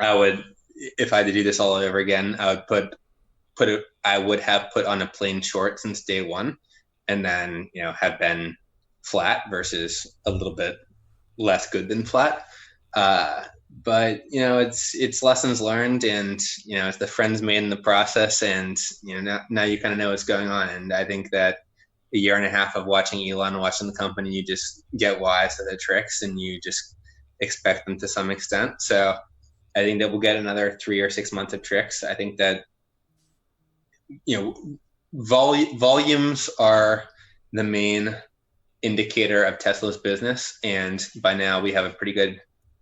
Speaker 1: I would, if I had to do this all over again, I would have put on a plain short since day one, and then, have been flat versus a little bit less good than flat. But it's lessons learned, and it's the friends made in the process, and now you kind of know what's going on. And I think that a year and a half of watching Elon, watching the company, you just get wise to the tricks, and you just expect them to some extent. So I think that we'll get another 3 or 6 months of tricks. I think that volumes are the main indicator of Tesla's business, and by now we have a pretty good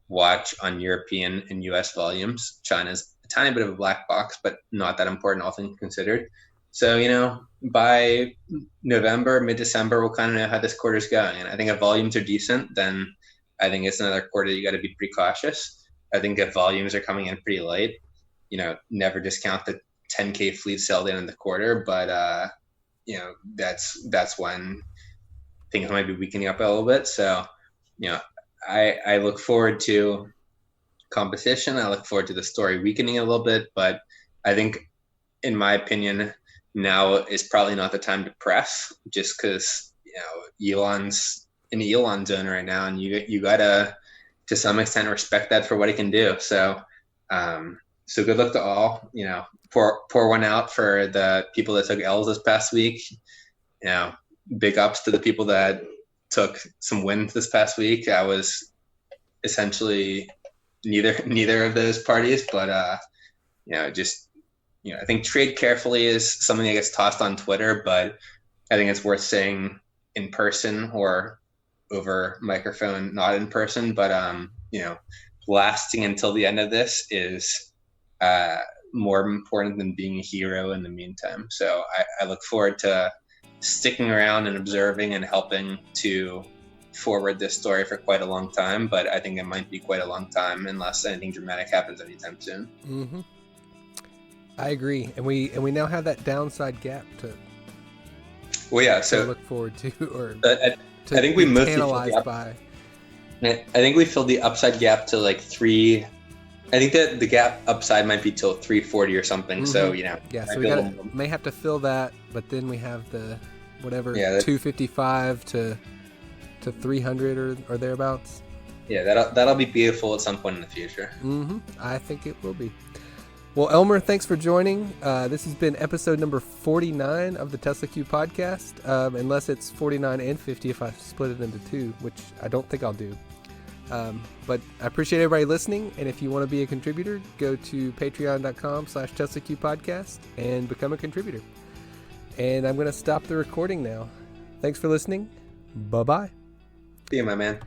Speaker 1: watch on European and US volumes. China's a tiny bit of a black box, but not that important, all things considered. So, by November, mid-December, we'll kind of know how this quarter's going. And I think if volumes are decent, then I think it's another quarter you got to be pretty cautious. I think if volumes are coming in pretty light, never discount the 10K fleet sell in the quarter. But, that's when things might be weakening up a little bit. So, I look forward to competition. I look forward to the story weakening a little bit, but I think, in my opinion, now is probably not the time to press, just because Elon's in the Elon zone right now, and you gotta, to some extent, respect that for what he can do. So, so good luck to all. Pour one out for the people that took L's this past week. Big ups to the people that took some wins this past week. I was essentially neither of those parties, but I think trade carefully is something that gets tossed on Twitter, but I think it's worth saying in person or over microphone, not in person. But lasting until the end of this is more important than being a hero in the meantime. So I look forward to sticking around and observing and helping to forward this story for quite a long time, but I think it might be quite a long time unless anything dramatic happens anytime soon.
Speaker 3: Mm-hmm. I agree, and we now have that downside gap to look forward to, or
Speaker 1: I think we mostly
Speaker 3: analyzed by.
Speaker 1: I think we filled the upside gap to like 3. I think that the gap upside might be till 340 or something. Mm-hmm. So
Speaker 3: so we may have to fill that, but then we have the 255 to 300 or thereabouts.
Speaker 1: Yeah, that'll be beautiful at some point in the future.
Speaker 3: Mm-hmm. I think it will be. Well, Elmer, thanks for joining. This has been episode number 49 of the Tesla Q podcast, unless it's 49 and 50 if I split it into 2, which I don't think I'll do. But I appreciate everybody listening, and if you want to be a contributor, go to patreon.com/TeslaQ podcast and become a contributor. And I'm going to stop the recording now. Thanks for listening. Bye-bye.
Speaker 1: See you, my man.